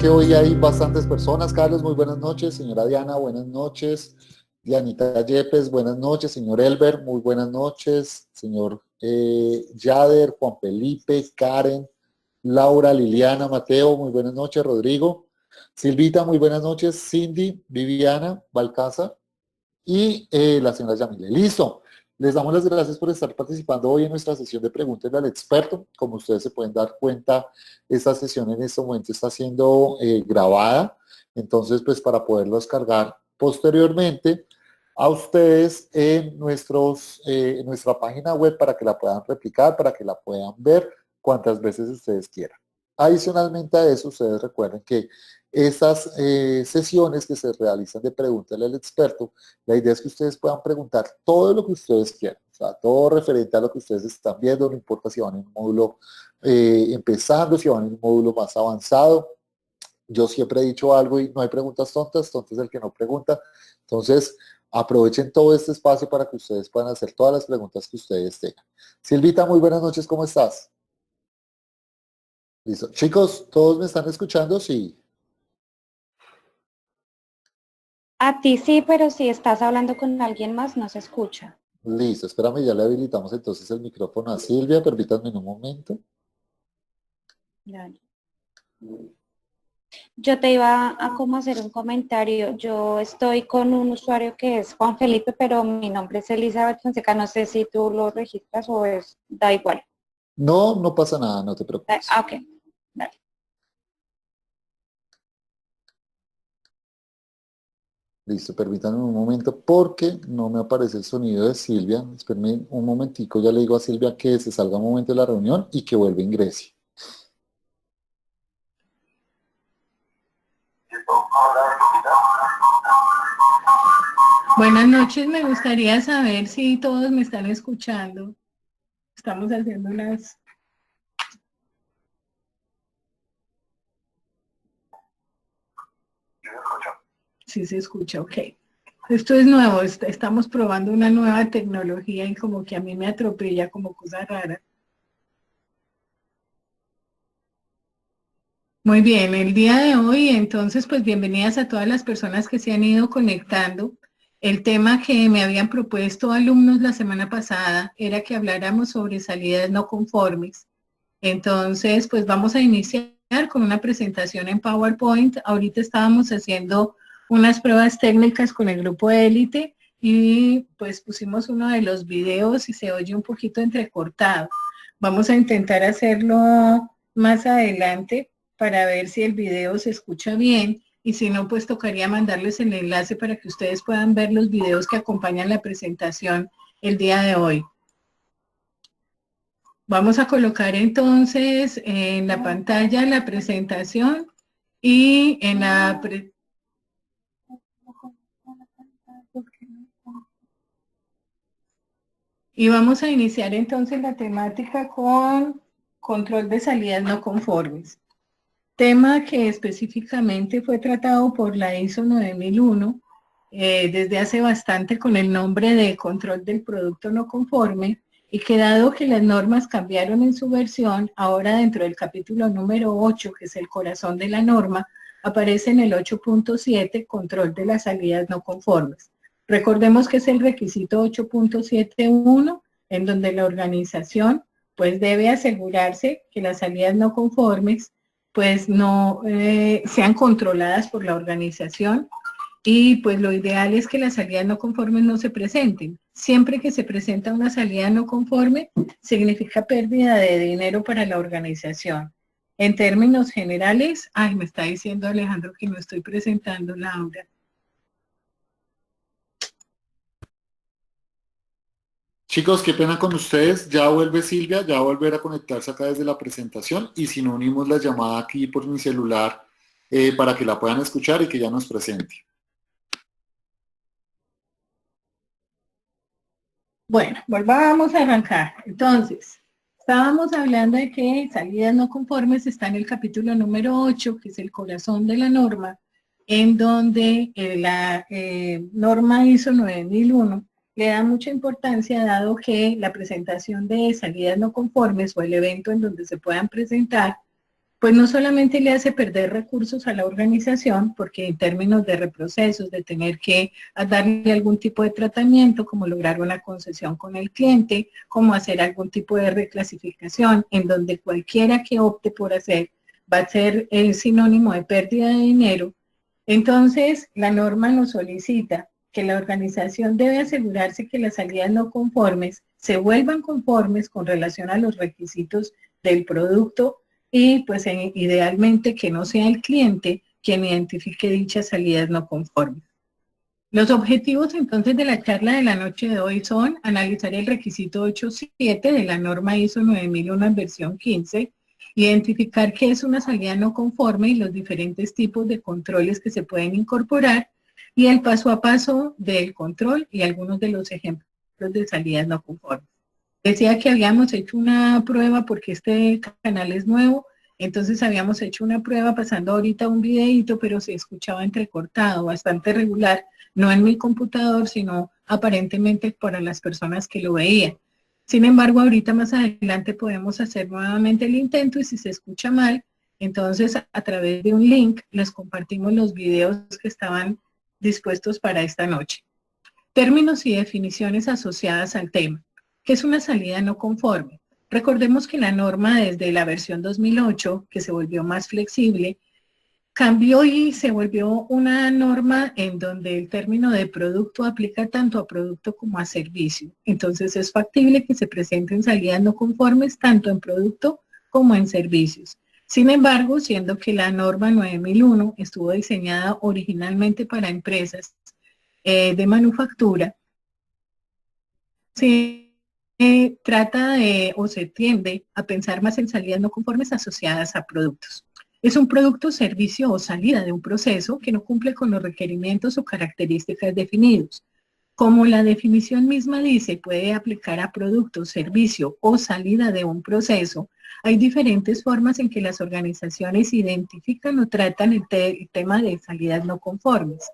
que hoy hay bastantes personas. Carlos, muy buenas noches. Señora Diana, buenas noches. Dianita Yepes, buenas noches. Señor Elber, muy buenas noches. Señor Yader, Juan Felipe, Karen, Laura, Liliana, Mateo, muy buenas noches. Rodrigo, Silvita, muy buenas noches. Cindy, Viviana, Balcázar y la señora Yamile. Listo. Les damos las gracias por estar participando hoy en nuestra sesión de preguntas al experto. Como ustedes se pueden dar cuenta, esta sesión en este momento está siendo grabada. Entonces, pues para poderlos cargar posteriormente a ustedes en nuestra página web para que la puedan replicar, para que la puedan ver cuantas veces ustedes quieran. Adicionalmente a eso, ustedes recuerden que estas sesiones que se realizan de preguntas al experto, la idea es que ustedes puedan preguntar todo lo que ustedes quieran, o sea, todo referente a lo que ustedes están viendo, no importa si van en un módulo empezando, si van en un módulo más avanzado. Yo siempre he dicho algo y no hay preguntas tontas, tonto es el que no pregunta. Entonces, aprovechen todo este espacio para que ustedes puedan hacer todas las preguntas que ustedes tengan. Silvita, muy buenas noches, ¿cómo estás? Listo. Chicos, ¿todos me están escuchando? Sí. A ti sí, pero si estás hablando con alguien más no se escucha. Listo, espérame, ya le habilitamos entonces el micrófono a Silvia, permítanme un momento. Dale. Yo te iba a como hacer un comentario. Yo estoy con un usuario que es Juan Felipe, pero mi nombre es Elizabeth Fonseca. No sé si tú lo registras o da igual. No, no pasa nada, no te preocupes. Ok, dale. Listo, permítanme un momento porque no me aparece el sonido de Silvia. Espérenme un momentico, ya le digo a Silvia que se salga un momento de la reunión y que vuelva a ingrese. Buenas noches, me gustaría saber si todos me están escuchando. Estamos haciendo unas... Sí se escucha, ok. Esto es nuevo, estamos probando una nueva tecnología y como que a mí me atropella como cosa rara. Muy bien, el día de hoy, entonces, pues bienvenidas a todas las personas que se han ido conectando. El tema que me habían propuesto alumnos la semana pasada era que habláramos sobre salidas no conformes. Entonces, pues vamos a iniciar con una presentación en PowerPoint. Ahorita estábamos haciendo unas pruebas técnicas con el grupo de élite y pues pusimos uno de los videos y se oye un poquito entrecortado. Vamos a intentar hacerlo más adelante para ver si el video se escucha bien y si no, pues tocaría mandarles el enlace para que ustedes puedan ver los videos que acompañan la presentación el día de hoy. Vamos a colocar entonces en la pantalla la presentación y en la... Y vamos a iniciar entonces la temática con control de salidas no conformes. Tema que específicamente fue tratado por la ISO 9001 desde hace bastante con el nombre de control del producto no conforme, y que dado que las normas cambiaron en su versión, ahora dentro del capítulo número 8, que es el corazón de la norma, aparece en el 8.7, control de las salidas no conformes. Recordemos que es el requisito 8.71, en donde la organización pues debe asegurarse que las salidas no conformes pues no sean controladas por la organización, y pues lo ideal es que las salidas no conformes no se presenten. Siempre que se presenta una salida no conforme, significa pérdida de dinero para la organización. En términos generales, ay, me está diciendo Alejandro que no estoy presentando, Laura. Chicos, qué pena con ustedes. Ya vuelve Silvia, ya va a volver a conectarse acá desde la presentación y si no unimos la llamada aquí por mi celular para que la puedan escuchar y que ya nos presente. Bueno, volvamos a arrancar. Entonces, estábamos hablando de que salidas no conformes está en el capítulo número 8, que es el corazón de la norma, en donde la norma ISO 9001 le da mucha importancia, dado que la presentación de salidas no conformes o el evento en donde se puedan presentar, pues no solamente le hace perder recursos a la organización, porque en términos de reprocesos, de tener que darle algún tipo de tratamiento, como lograr una concesión con el cliente, como hacer algún tipo de reclasificación, en donde cualquiera que opte por hacer va a ser sinónimo de pérdida de dinero. Entonces, la norma nos solicita que la organización debe asegurarse que las salidas no conformes se vuelvan conformes con relación a los requisitos del producto y pues idealmente que no sea el cliente quien identifique dichas salidas no conformes. Los objetivos entonces de la charla de la noche de hoy son analizar el requisito 8.7 de la norma ISO 9001 en versión 15, identificar qué es una salida no conforme y los diferentes tipos de controles que se pueden incorporar, y el paso a paso del control y algunos de los ejemplos de salidas no conformes. Decía que habíamos hecho una prueba porque este canal es nuevo, entonces habíamos hecho una prueba pasando ahorita un videito, pero se escuchaba entrecortado, bastante regular, no en mi computador, sino aparentemente para las personas que lo veían. Sin embargo, ahorita más adelante podemos hacer nuevamente el intento y si se escucha mal, entonces a través de un link les compartimos los videos que estaban dispuestos para esta noche. Términos y definiciones asociadas al tema. ¿Qué es una salida no conforme? Recordemos que la norma desde la versión 2008, que se volvió más flexible, cambió y se volvió una norma en donde el término de producto aplica tanto a producto como a servicio. Entonces es factible que se presenten salidas no conformes tanto en producto como en servicios. Sin embargo, siendo que la norma 9001 estuvo diseñada originalmente para empresas de manufactura, se trata de o se tiende a pensar más en salidas no conformes asociadas a productos. Es un producto, servicio o salida de un proceso que no cumple con los requerimientos o características definidos. Como la definición misma dice, puede aplicar a producto, servicio o salida de un proceso, hay diferentes formas en que las organizaciones identifican o tratan el tema de salidas no conformes.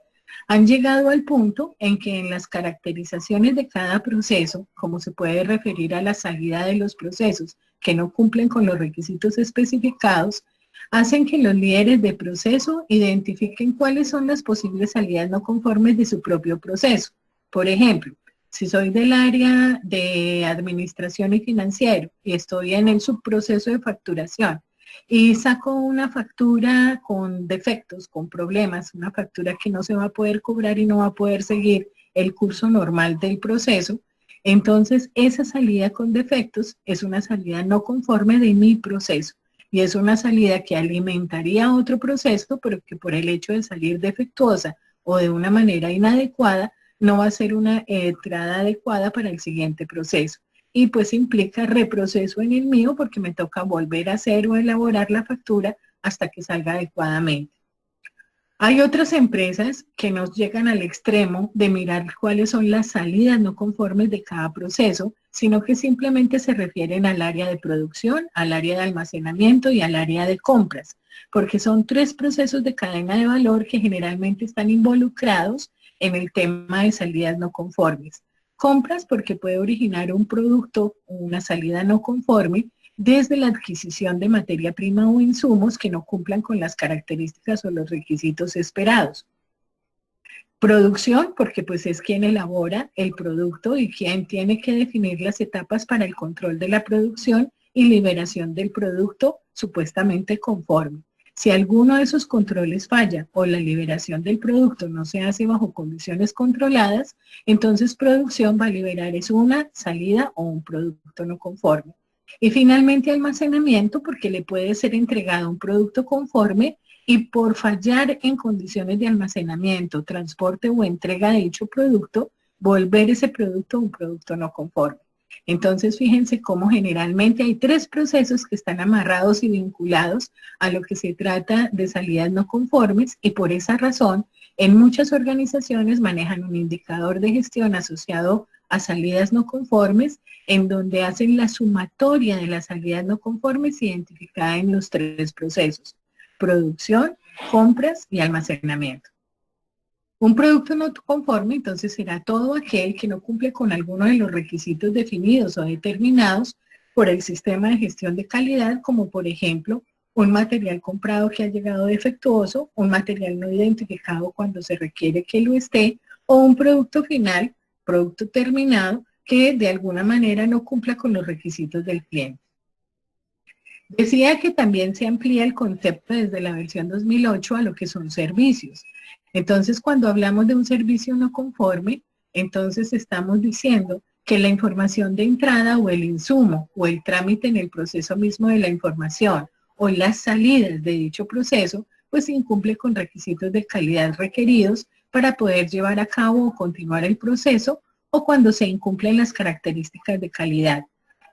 Han llegado al punto en que en las caracterizaciones de cada proceso, como se puede referir a la salida de los procesos que no cumplen con los requisitos especificados, hacen que los líderes de proceso identifiquen cuáles son las posibles salidas no conformes de su propio proceso. Por ejemplo, si soy del área de administración y financiero y estoy en el subproceso de facturación y saco una factura con defectos, con problemas, una factura que no se va a poder cobrar y no va a poder seguir el curso normal del proceso, entonces esa salida con defectos es una salida no conforme de mi proceso. Y es una salida que alimentaría otro proceso, pero que por el hecho de salir defectuosa o de una manera inadecuada, no va a ser una entrada adecuada para el siguiente proceso. Y pues implica reproceso en el mío porque me toca volver a hacer o elaborar la factura hasta que salga adecuadamente. Hay otras empresas que nos llegan al extremo de mirar cuáles son las salidas no conformes de cada proceso, sino que simplemente se refieren al área de producción, al área de almacenamiento y al área de compras, porque son tres procesos de cadena de valor que generalmente están involucrados en el tema de salidas no conformes. Compras porque puede originar un producto o una salida no conforme desde la adquisición de materia prima o insumos que no cumplan con las características o los requisitos esperados. Producción, porque pues es quien elabora el producto y quien tiene que definir las etapas para el control de la producción y liberación del producto supuestamente conforme. Si alguno de esos controles falla o la liberación del producto no se hace bajo condiciones controladas, entonces producción va a liberar es una salida o un producto no conforme. Y finalmente almacenamiento, porque le puede ser entregado un producto conforme y por fallar en condiciones de almacenamiento, transporte o entrega de dicho producto, volver ese producto un producto no conforme. Entonces fíjense cómo generalmente hay tres procesos que están amarrados y vinculados a lo que se trata de salidas no conformes y por esa razón en muchas organizaciones manejan un indicador de gestión asociado a salidas no conformes en donde hacen la sumatoria de las salidas no conformes identificada en los tres procesos: producción, compras y almacenamiento. Un producto no conforme entonces será todo aquel que no cumple con alguno de los requisitos definidos o determinados por el sistema de gestión de calidad, como por ejemplo un material comprado que ha llegado defectuoso, un material no identificado cuando se requiere que lo esté, o un producto final, producto terminado, que de alguna manera no cumpla con los requisitos del cliente. Decía que también se amplía el concepto desde la versión 2008 a lo que son servicios. Entonces, cuando hablamos de un servicio no conforme, entonces estamos diciendo que la información de entrada o el insumo o el trámite en el proceso mismo de la información o las salidas de dicho proceso, pues incumple con requisitos de calidad requeridos para poder llevar a cabo o continuar el proceso, o cuando se incumplen las características de calidad.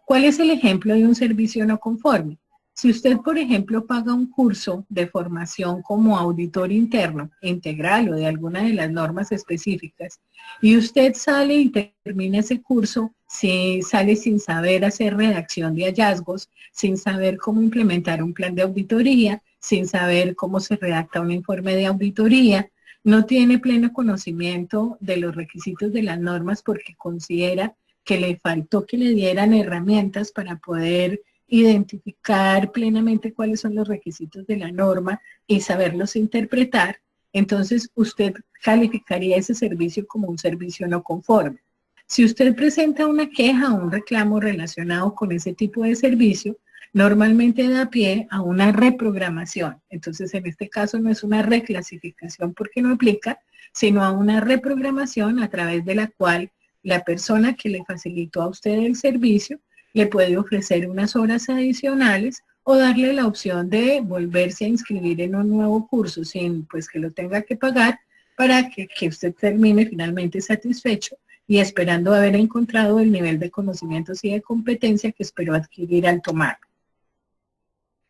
¿Cuál es el ejemplo de un servicio no conforme? Si usted, por ejemplo, paga un curso de formación como auditor interno, integral o de alguna de las normas específicas, y usted sale y termina ese curso, sale sin saber hacer redacción de hallazgos, sin saber cómo implementar un plan de auditoría, sin saber cómo se redacta un informe de auditoría, no tiene pleno conocimiento de los requisitos de las normas porque considera que le faltó que le dieran herramientas para poder identificar plenamente cuáles son los requisitos de la norma y saberlos interpretar, entonces usted calificaría ese servicio como un servicio no conforme. Si usted presenta una queja o un reclamo relacionado con ese tipo de servicio, normalmente da pie a una reprogramación. Entonces, en este caso no es una reclasificación porque no aplica, sino a una reprogramación a través de la cual la persona que le facilitó a usted el servicio le puede ofrecer unas horas adicionales o darle la opción de volverse a inscribir en un nuevo curso sin pues que lo tenga que pagar para que usted termine finalmente satisfecho y esperando haber encontrado el nivel de conocimientos y de competencia que esperó adquirir al tomarlo.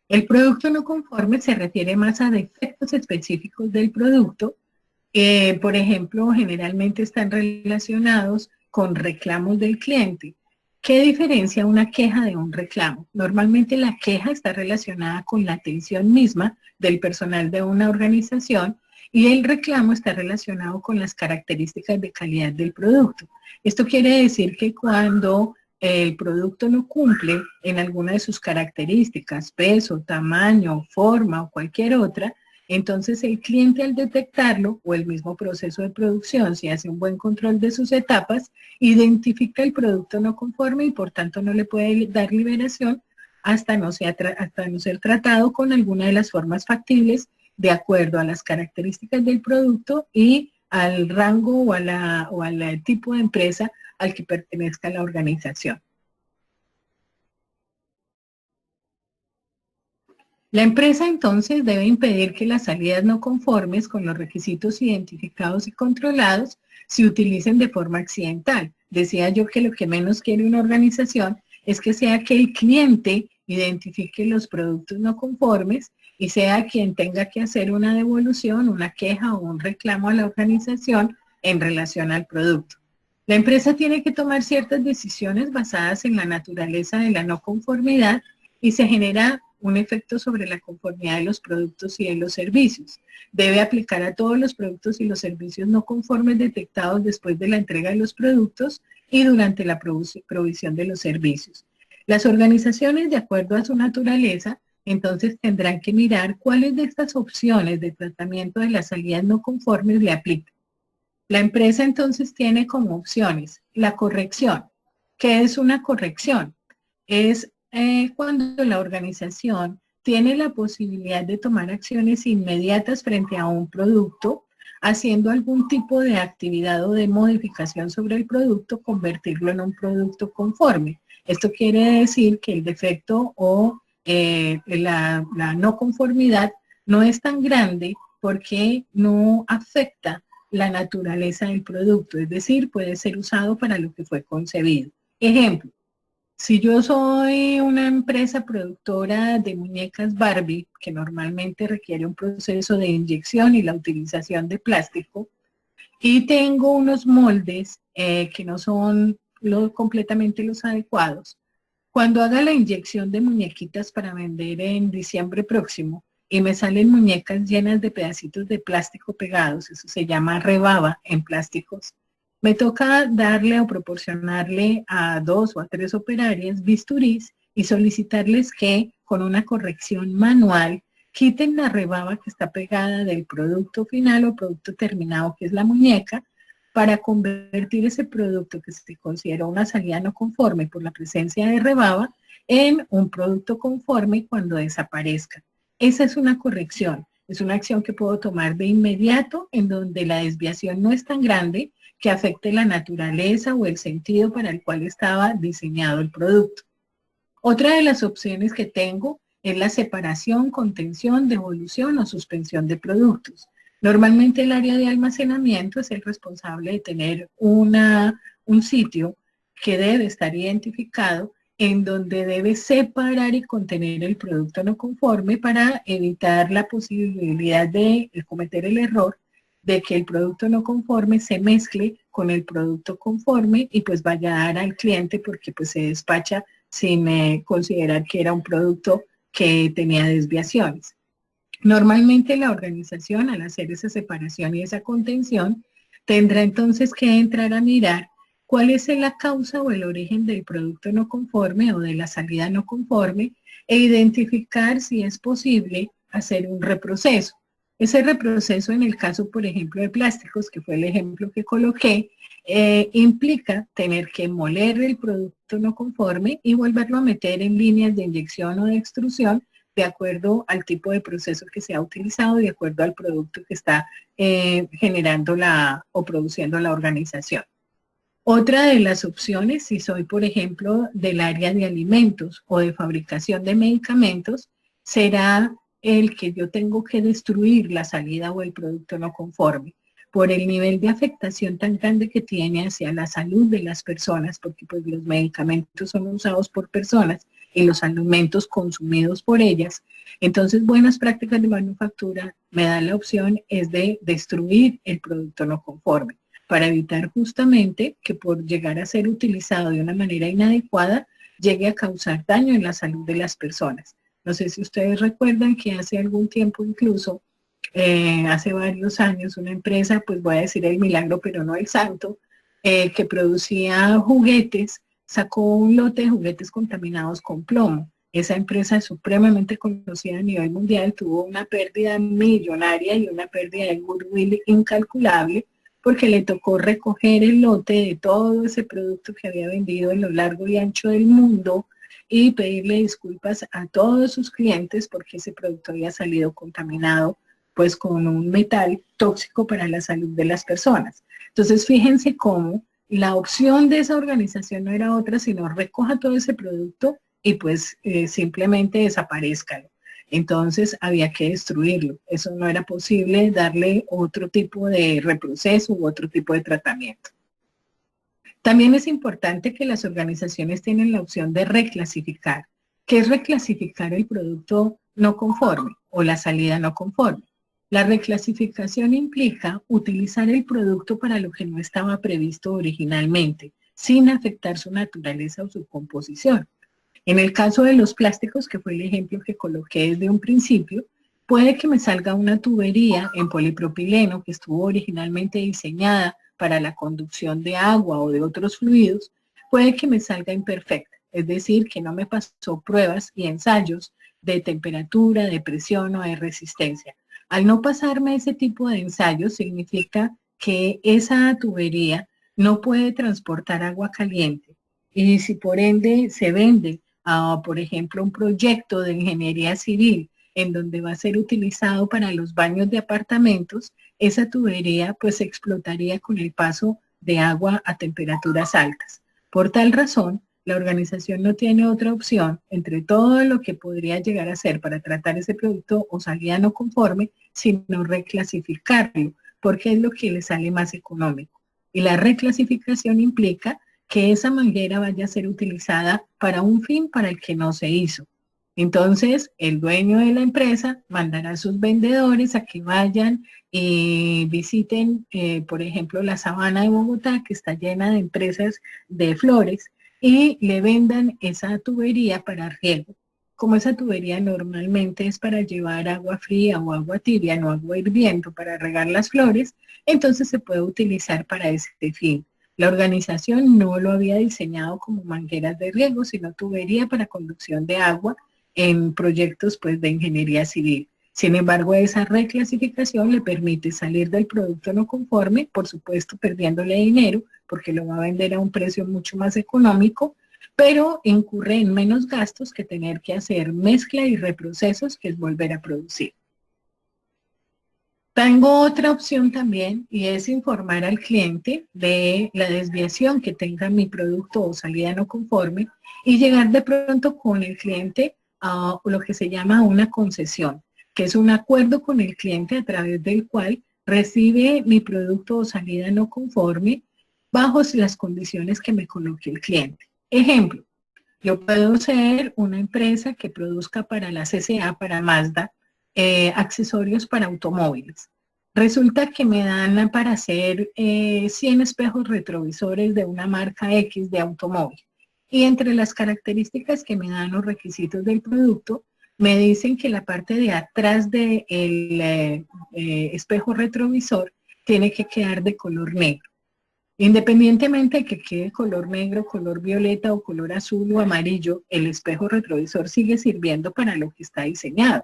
El producto no conforme se refiere más a defectos específicos del producto. Por ejemplo, generalmente están relacionados con reclamos del cliente. ¿Qué diferencia una queja de un reclamo? Normalmente la queja está relacionada con la atención misma del personal de una organización y el reclamo está relacionado con las características de calidad del producto. Esto quiere decir que cuando el producto no cumple en alguna de sus características, peso, tamaño, forma o cualquier otra, entonces el cliente al detectarlo o el mismo proceso de producción, si hace un buen control de sus etapas, identifica el producto no conforme y por tanto no le puede dar liberación hasta no ser tratado con alguna de las formas factibles de acuerdo a las características del producto y al rango o al tipo de empresa al que pertenezca la organización. La empresa entonces debe impedir que las salidas no conformes con los requisitos identificados y controlados se utilicen de forma accidental. Decía yo que lo que menos quiere una organización es que sea que el cliente identifique los productos no conformes y sea quien tenga que hacer una devolución, una queja o un reclamo a la organización en relación al producto. La empresa tiene que tomar ciertas decisiones basadas en la naturaleza de la no conformidad y se genera un efecto sobre la conformidad de los productos y de los servicios. Debe aplicar a todos los productos y los servicios no conformes detectados después de la entrega de los productos y durante la provisión de los servicios. Las organizaciones, de acuerdo a su naturaleza, entonces tendrán que mirar cuáles de estas opciones de tratamiento de las salidas no conformes le aplican. La empresa entonces tiene como opciones la corrección. ¿Qué es una corrección? Es cuando la organización tiene la posibilidad de tomar acciones inmediatas frente a un producto, haciendo algún tipo de actividad o de modificación sobre el producto, convertirlo en un producto conforme. Esto quiere decir que el defecto o la no conformidad no es tan grande porque no afecta la naturaleza del producto, es decir, puede ser usado para lo que fue concebido. Ejemplo, si yo soy una empresa productora de muñecas Barbie, que normalmente requiere un proceso de inyección y la utilización de plástico, y tengo unos moldes que no son completamente los adecuados, cuando haga la inyección de muñequitas para vender en diciembre próximo y me salen muñecas llenas de pedacitos de plástico pegados, eso se llama rebaba en plásticos, me toca darle o proporcionarle a 2 o a 3 operarias bisturís y solicitarles que con una corrección manual quiten la rebaba que está pegada del producto final o producto terminado, que es la muñeca, para convertir ese producto que se considera una salida no conforme por la presencia de rebaba en un producto conforme cuando desaparezca. Esa es una corrección, es una acción que puedo tomar de inmediato en donde la desviación no es tan grande que afecte la naturaleza o el sentido para el cual estaba diseñado el producto. Otra de las opciones que tengo es la separación, contención, devolución o suspensión de productos. Normalmente el área de almacenamiento es el responsable de tener un sitio que debe estar identificado en donde debe separar y contener el producto no conforme para evitar la posibilidad de cometer el error de que el producto no conforme se mezcle con el producto conforme y pues vaya a dar al cliente porque pues se despacha sin considerar que era un producto que tenía desviaciones. Normalmente la organización, al hacer esa separación y esa contención, tendrá entonces que entrar a mirar cuál es la causa o el origen del producto no conforme o de la salida no conforme e identificar si es posible hacer un reproceso. Ese reproceso en el caso, por ejemplo, de plásticos, que fue el ejemplo que coloqué, implica tener que moler el producto no conforme y volverlo a meter en líneas de inyección o de extrusión de acuerdo al tipo de proceso que se ha utilizado, de acuerdo al producto que está generando o produciendo la organización. Otra de las opciones, si soy, por ejemplo, del área de alimentos o de fabricación de medicamentos, será el que yo tengo que destruir la salida o el producto no conforme por el nivel de afectación tan grande que tiene hacia la salud de las personas, porque pues los medicamentos son usados por personas y los alimentos consumidos por ellas. Entonces, buenas prácticas de manufactura me dan la opción es de destruir el producto no conforme, para evitar justamente que por llegar a ser utilizado de una manera inadecuada, llegue a causar daño en la salud de las personas. No sé si ustedes recuerdan que hace algún tiempo incluso, hace varios años, una empresa, pues voy a decir el milagro, pero no el santo, que producía juguetes, sacó un lote de juguetes contaminados con plomo. Esa empresa es supremamente conocida a nivel mundial, tuvo una pérdida millonaria y una pérdida de goodwill incalculable, porque le tocó recoger el lote de todo ese producto que había vendido en lo largo y ancho del mundo y pedirle disculpas a todos sus clientes porque ese producto había salido contaminado pues con un metal tóxico para la salud de las personas. Entonces fíjense cómo la opción de esa organización no era otra sino recoja todo ese producto y pues simplemente desaparezcalo. Entonces había que destruirlo. Eso no era posible darle otro tipo de reproceso u otro tipo de tratamiento. También es importante que las organizaciones tienen la opción de reclasificar. ¿Qué es reclasificar el producto no conforme o la salida no conforme? La reclasificación implica utilizar el producto para lo que no estaba previsto originalmente, sin afectar su naturaleza o su composición. En el caso de los plásticos, que fue el ejemplo que coloqué desde un principio, puede que me salga una tubería en polipropileno que estuvo originalmente diseñada para la conducción de agua o de otros fluidos, puede que me salga imperfecta, es decir, que no me pasó pruebas y ensayos de temperatura, de presión o de resistencia. Al no pasarme ese tipo de ensayos, significa que esa tubería no puede transportar agua caliente. Y si por ende se vende, por ejemplo, un proyecto de ingeniería civil en donde va a ser utilizado para los baños de apartamentos, esa tubería pues explotaría con el paso de agua a temperaturas altas. Por tal razón, la organización no tiene otra opción entre todo lo que podría llegar a hacer para tratar ese producto o salida no conforme, sino reclasificarlo, porque es lo que le sale más económico. Y la reclasificación implica que esa manguera vaya a ser utilizada para un fin para el que no se hizo. Entonces, el dueño de la empresa mandará a sus vendedores a que vayan y visiten, por ejemplo, la Sabana de Bogotá, que está llena de empresas de flores, y le vendan esa tubería para riego. Como esa tubería normalmente es para llevar agua fría o agua tibia, no agua hirviendo para regar las flores, entonces se puede utilizar para ese fin. La organización no lo había diseñado como mangueras de riego, sino tubería para conducción de agua en proyectos pues, de ingeniería civil. Sin embargo, esa reclasificación le permite salir del producto no conforme, por supuesto perdiéndole dinero, porque lo va a vender a un precio mucho más económico, pero incurre en menos gastos que tener que hacer mezcla y reprocesos, que es volver a producir. Tengo otra opción también y es informar al cliente de la desviación que tenga mi producto o salida no conforme y llegar de pronto con el cliente a lo que se llama una concesión, que es un acuerdo con el cliente a través del cual recibe mi producto o salida no conforme bajo las condiciones que me coloque el cliente. Ejemplo, yo puedo ser una empresa que produzca para la CCA, para Mazda, accesorios para automóviles. Resulta que me dan para hacer 100 espejos retrovisores de una marca X de automóvil. Y entre las características que me dan los requisitos del producto, me dicen que la parte de atrás del espejo retrovisor tiene que quedar de color negro. Independientemente de que quede color negro, color violeta o color azul o amarillo, el espejo retrovisor sigue sirviendo para lo que está diseñado.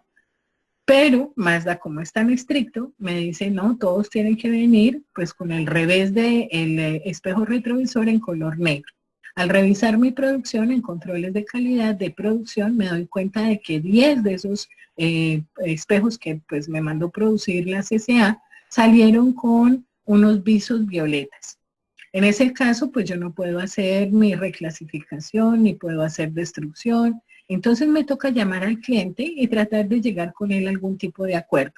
Pero Mazda, como es tan estricto, me dice, no, todos tienen que venir pues con el revés del espejo retrovisor en color negro. Al revisar mi producción en controles de calidad de producción, me doy cuenta de que 10 de esos espejos que pues me mandó producir la CCA salieron con unos visos violetas. En ese caso, pues yo no puedo hacer ni reclasificación, ni puedo hacer destrucción. Entonces me toca llamar al cliente y tratar de llegar con él a algún tipo de acuerdo.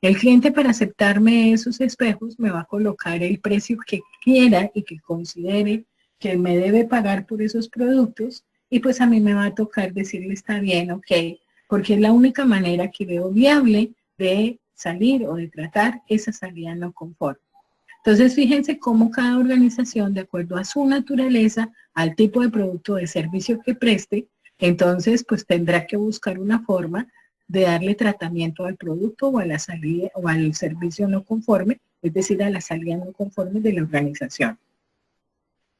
El cliente, para aceptarme esos espejos, me va a colocar el precio que quiera y que considere que me debe pagar por esos productos, y pues a mí me va a tocar decirle está bien, ok, porque es la única manera que veo viable de salir o de tratar esa salida no conforme. Entonces, fíjense cómo cada organización, de acuerdo a su naturaleza, al tipo de producto o de servicio que preste, entonces pues tendrá que buscar una forma de darle tratamiento al producto o a la salida o al servicio no conforme, es decir, a la salida no conforme de la organización.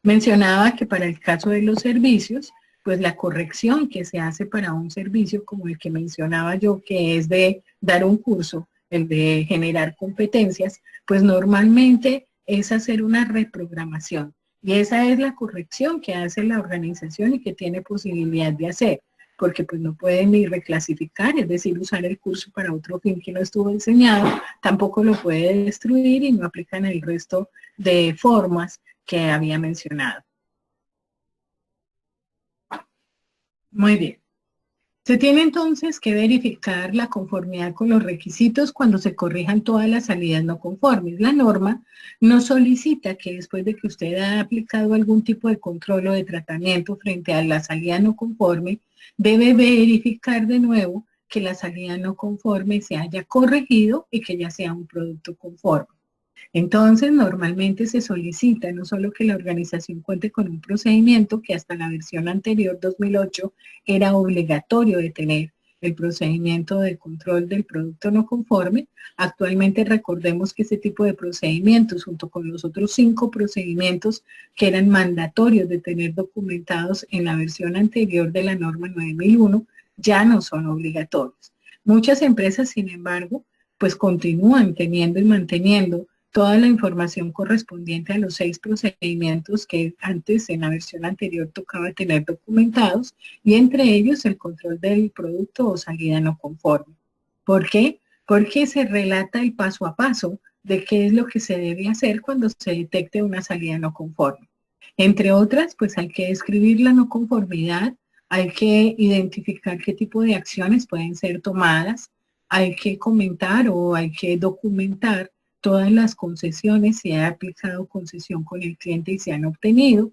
Mencionaba que para el caso de los servicios, pues la corrección que se hace para un servicio como el que mencionaba yo, que es de dar un curso, el de generar competencias, pues normalmente es hacer una reprogramación. Y esa es la corrección que hace la organización y que tiene posibilidad de hacer, porque pues no pueden ni reclasificar, es decir, usar el curso para otro fin que no estuvo diseñado, tampoco lo puede destruir y no aplican el resto de formas que había mencionado. Muy bien. Se tiene entonces que verificar la conformidad con los requisitos cuando se corrijan todas las salidas no conformes. La norma nos solicita que después de que usted ha aplicado algún tipo de control o de tratamiento frente a la salida no conforme, debe verificar de nuevo que la salida no conforme se haya corregido y que ya sea un producto conforme. Entonces, normalmente se solicita no solo que la organización cuente con un procedimiento que hasta la versión anterior, 2008, era obligatorio de tener, el procedimiento de control del producto no conforme. Actualmente recordemos que ese tipo de procedimientos, junto con los otros 5 procedimientos que eran mandatorios de tener documentados en la versión anterior de la norma 9001, ya no son obligatorios. Muchas empresas, sin embargo, pues continúan teniendo y manteniendo toda la información correspondiente a los 6 procedimientos que antes en la versión anterior tocaba tener documentados, y entre ellos el control del producto o salida no conforme. ¿Por qué? Porque se relata el paso a paso de qué es lo que se debe hacer cuando se detecte una salida no conforme. Entre otras, pues hay que describir la no conformidad, hay que identificar qué tipo de acciones pueden ser tomadas, hay que comentar o hay que documentar todas las concesiones, si ha aplicado concesión con el cliente y se han obtenido,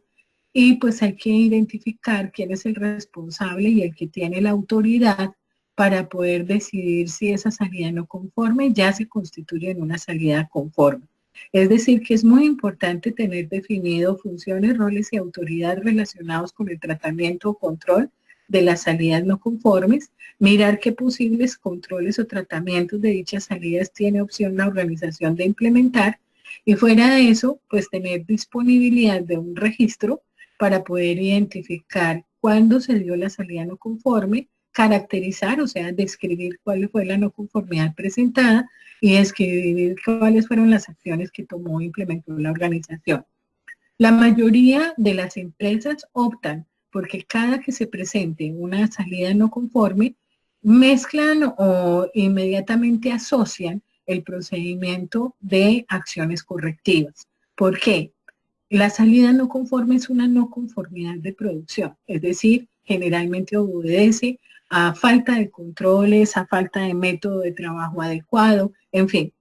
y pues hay que identificar quién es el responsable y el que tiene la autoridad para poder decidir si esa salida no conforme ya se constituye en una salida conforme. Es decir, que es muy importante tener definido funciones, roles y autoridad relacionados con el tratamiento o control de las salidas no conformes, mirar qué posibles controles o tratamientos de dichas salidas tiene opción la organización de implementar Y fuera de eso, pues tener disponibilidad de un registro para poder identificar cuándo se dio la salida no conforme, caracterizar, o sea, describir cuál fue la no conformidad presentada y describir cuáles fueron las acciones que tomó o implementó la organización. La mayoría de las empresas optan porque cada que se presente una salida no conforme, mezclan o inmediatamente asocian el procedimiento de acciones correctivas. ¿Por qué? La salida no conforme es una no conformidad de producción, es decir, generalmente obedece a falta de controles, a falta de método de trabajo adecuado, en fin.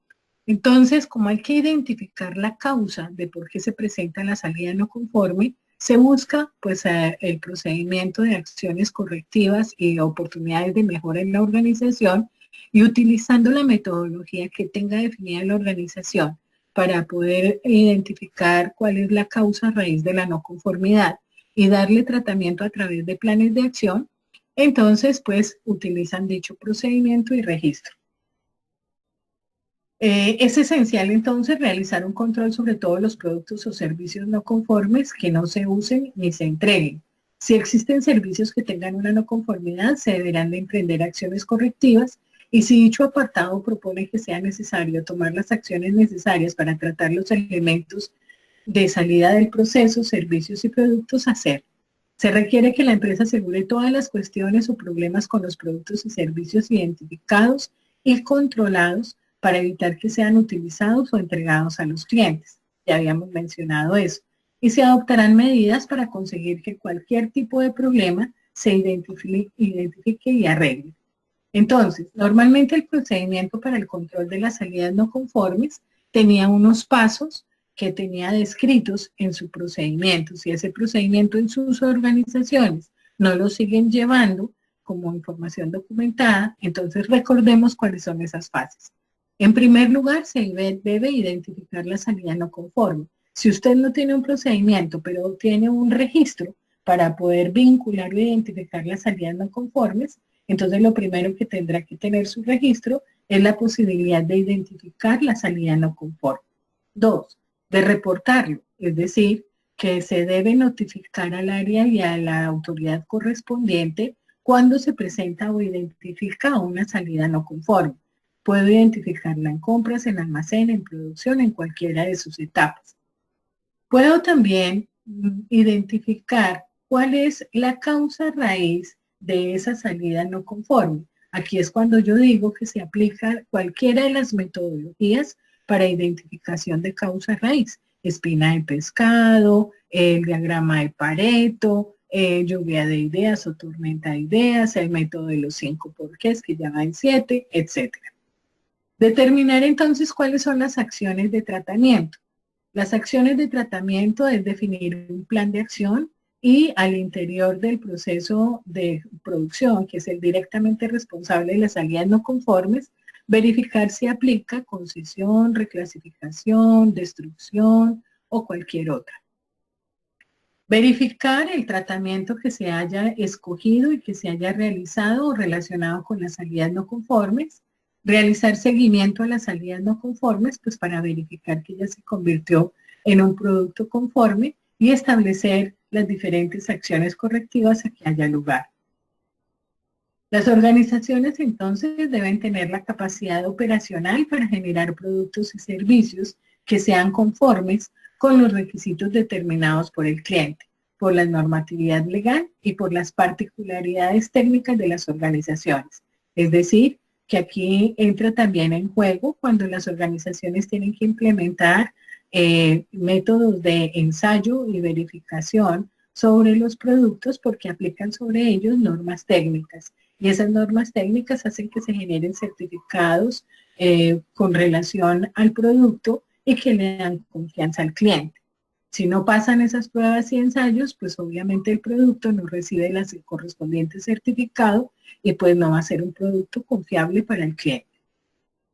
Entonces, como hay que identificar la causa de por qué se presenta la salida no conforme, se busca pues el procedimiento de acciones correctivas y oportunidades de mejora en la organización y utilizando la metodología que tenga definida la organización para poder identificar cuál es la causa raíz de la no conformidad y darle tratamiento a través de planes de acción, entonces pues utilizan dicho procedimiento y registro. Es esencial entonces realizar un control sobre todos los productos o servicios no conformes que no se usen ni se entreguen. Si existen servicios que tengan una no conformidad, se deberán de emprender acciones correctivas y si dicho apartado propone que sea necesario tomar las acciones necesarias para tratar los elementos de salida del proceso, servicios y productos, hacer. Se requiere que la empresa asegure todas las cuestiones o problemas con los productos y servicios identificados y controlados para evitar que sean utilizados o entregados a los clientes. Ya habíamos mencionado eso. Y se adoptarán medidas para conseguir que cualquier tipo de problema se identifique y arregle. Entonces, normalmente el procedimiento para el control de las salidas no conformes tenía unos pasos que tenía descritos en su procedimiento. Si ese procedimiento en sus organizaciones no lo siguen llevando como información documentada, entonces recordemos cuáles son esas fases. En primer lugar, se debe identificar la salida no conforme. Si usted no tiene un procedimiento, pero tiene un registro para poder vincular o identificar las salidas no conformes, entonces lo primero que tendrá que tener su registro es la posibilidad de identificar la salida no conforme. 2, de reportarlo, es decir, que se debe notificar al área y a la autoridad correspondiente cuando se presenta o identifica una salida no conforme. Puedo identificarla en compras, en almacén, en producción, en cualquiera de sus etapas. Puedo también identificar cuál es la causa raíz de esa salida no conforme. Aquí es cuando yo digo que se aplica cualquiera de las metodologías para identificación de causa raíz. Espina de pescado, el diagrama de Pareto, lluvia de ideas o tormenta de ideas, el método de los 5 porqués, que ya va en 7, etc. Determinar entonces cuáles son las acciones de tratamiento. Las acciones de tratamiento es definir un plan de acción y al interior del proceso de producción, que es el directamente responsable de las salidas no conformes, verificar si aplica concesión, reclasificación, destrucción o cualquier otra. Verificar el tratamiento que se haya escogido y que se haya realizado o relacionado con las salidas no conformes. Realizar seguimiento a las salidas no conformes, pues para verificar que ya se convirtió en un producto conforme y establecer las diferentes acciones correctivas a que haya lugar. Las organizaciones entonces deben tener la capacidad operacional para generar productos y servicios que sean conformes con los requisitos determinados por el cliente, por la normatividad legal y por las particularidades técnicas de las organizaciones. Es decir, que aquí entra también en juego cuando las organizaciones tienen que implementar métodos de ensayo y verificación sobre los productos porque aplican sobre ellos normas técnicas. Y esas normas técnicas hacen que se generen certificados con relación al producto y que le dan confianza al cliente. Si no pasan esas pruebas y ensayos, pues obviamente el producto no recibe el correspondiente certificado y pues no va a ser un producto confiable para el cliente.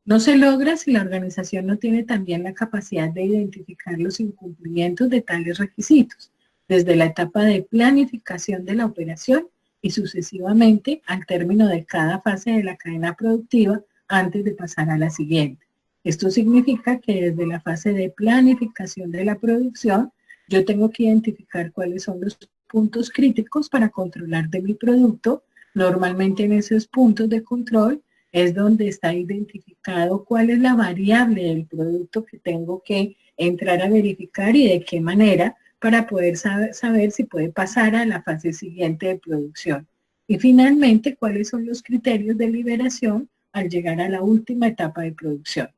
No se logra si la organización no tiene también la capacidad de identificar los incumplimientos de tales requisitos, desde la etapa de planificación de la operación y sucesivamente al término de cada fase de la cadena productiva antes de pasar a la siguiente. Esto significa que desde la fase de planificación de la producción, yo tengo que identificar cuáles son los puntos críticos para controlar de mi producto. Normalmente en esos puntos de control es donde está identificado cuál es la variable del producto que tengo que entrar a verificar y de qué manera para poder saber si puede pasar a la fase siguiente de producción. Y finalmente, cuáles son los criterios de liberación al llegar a la última etapa de producción.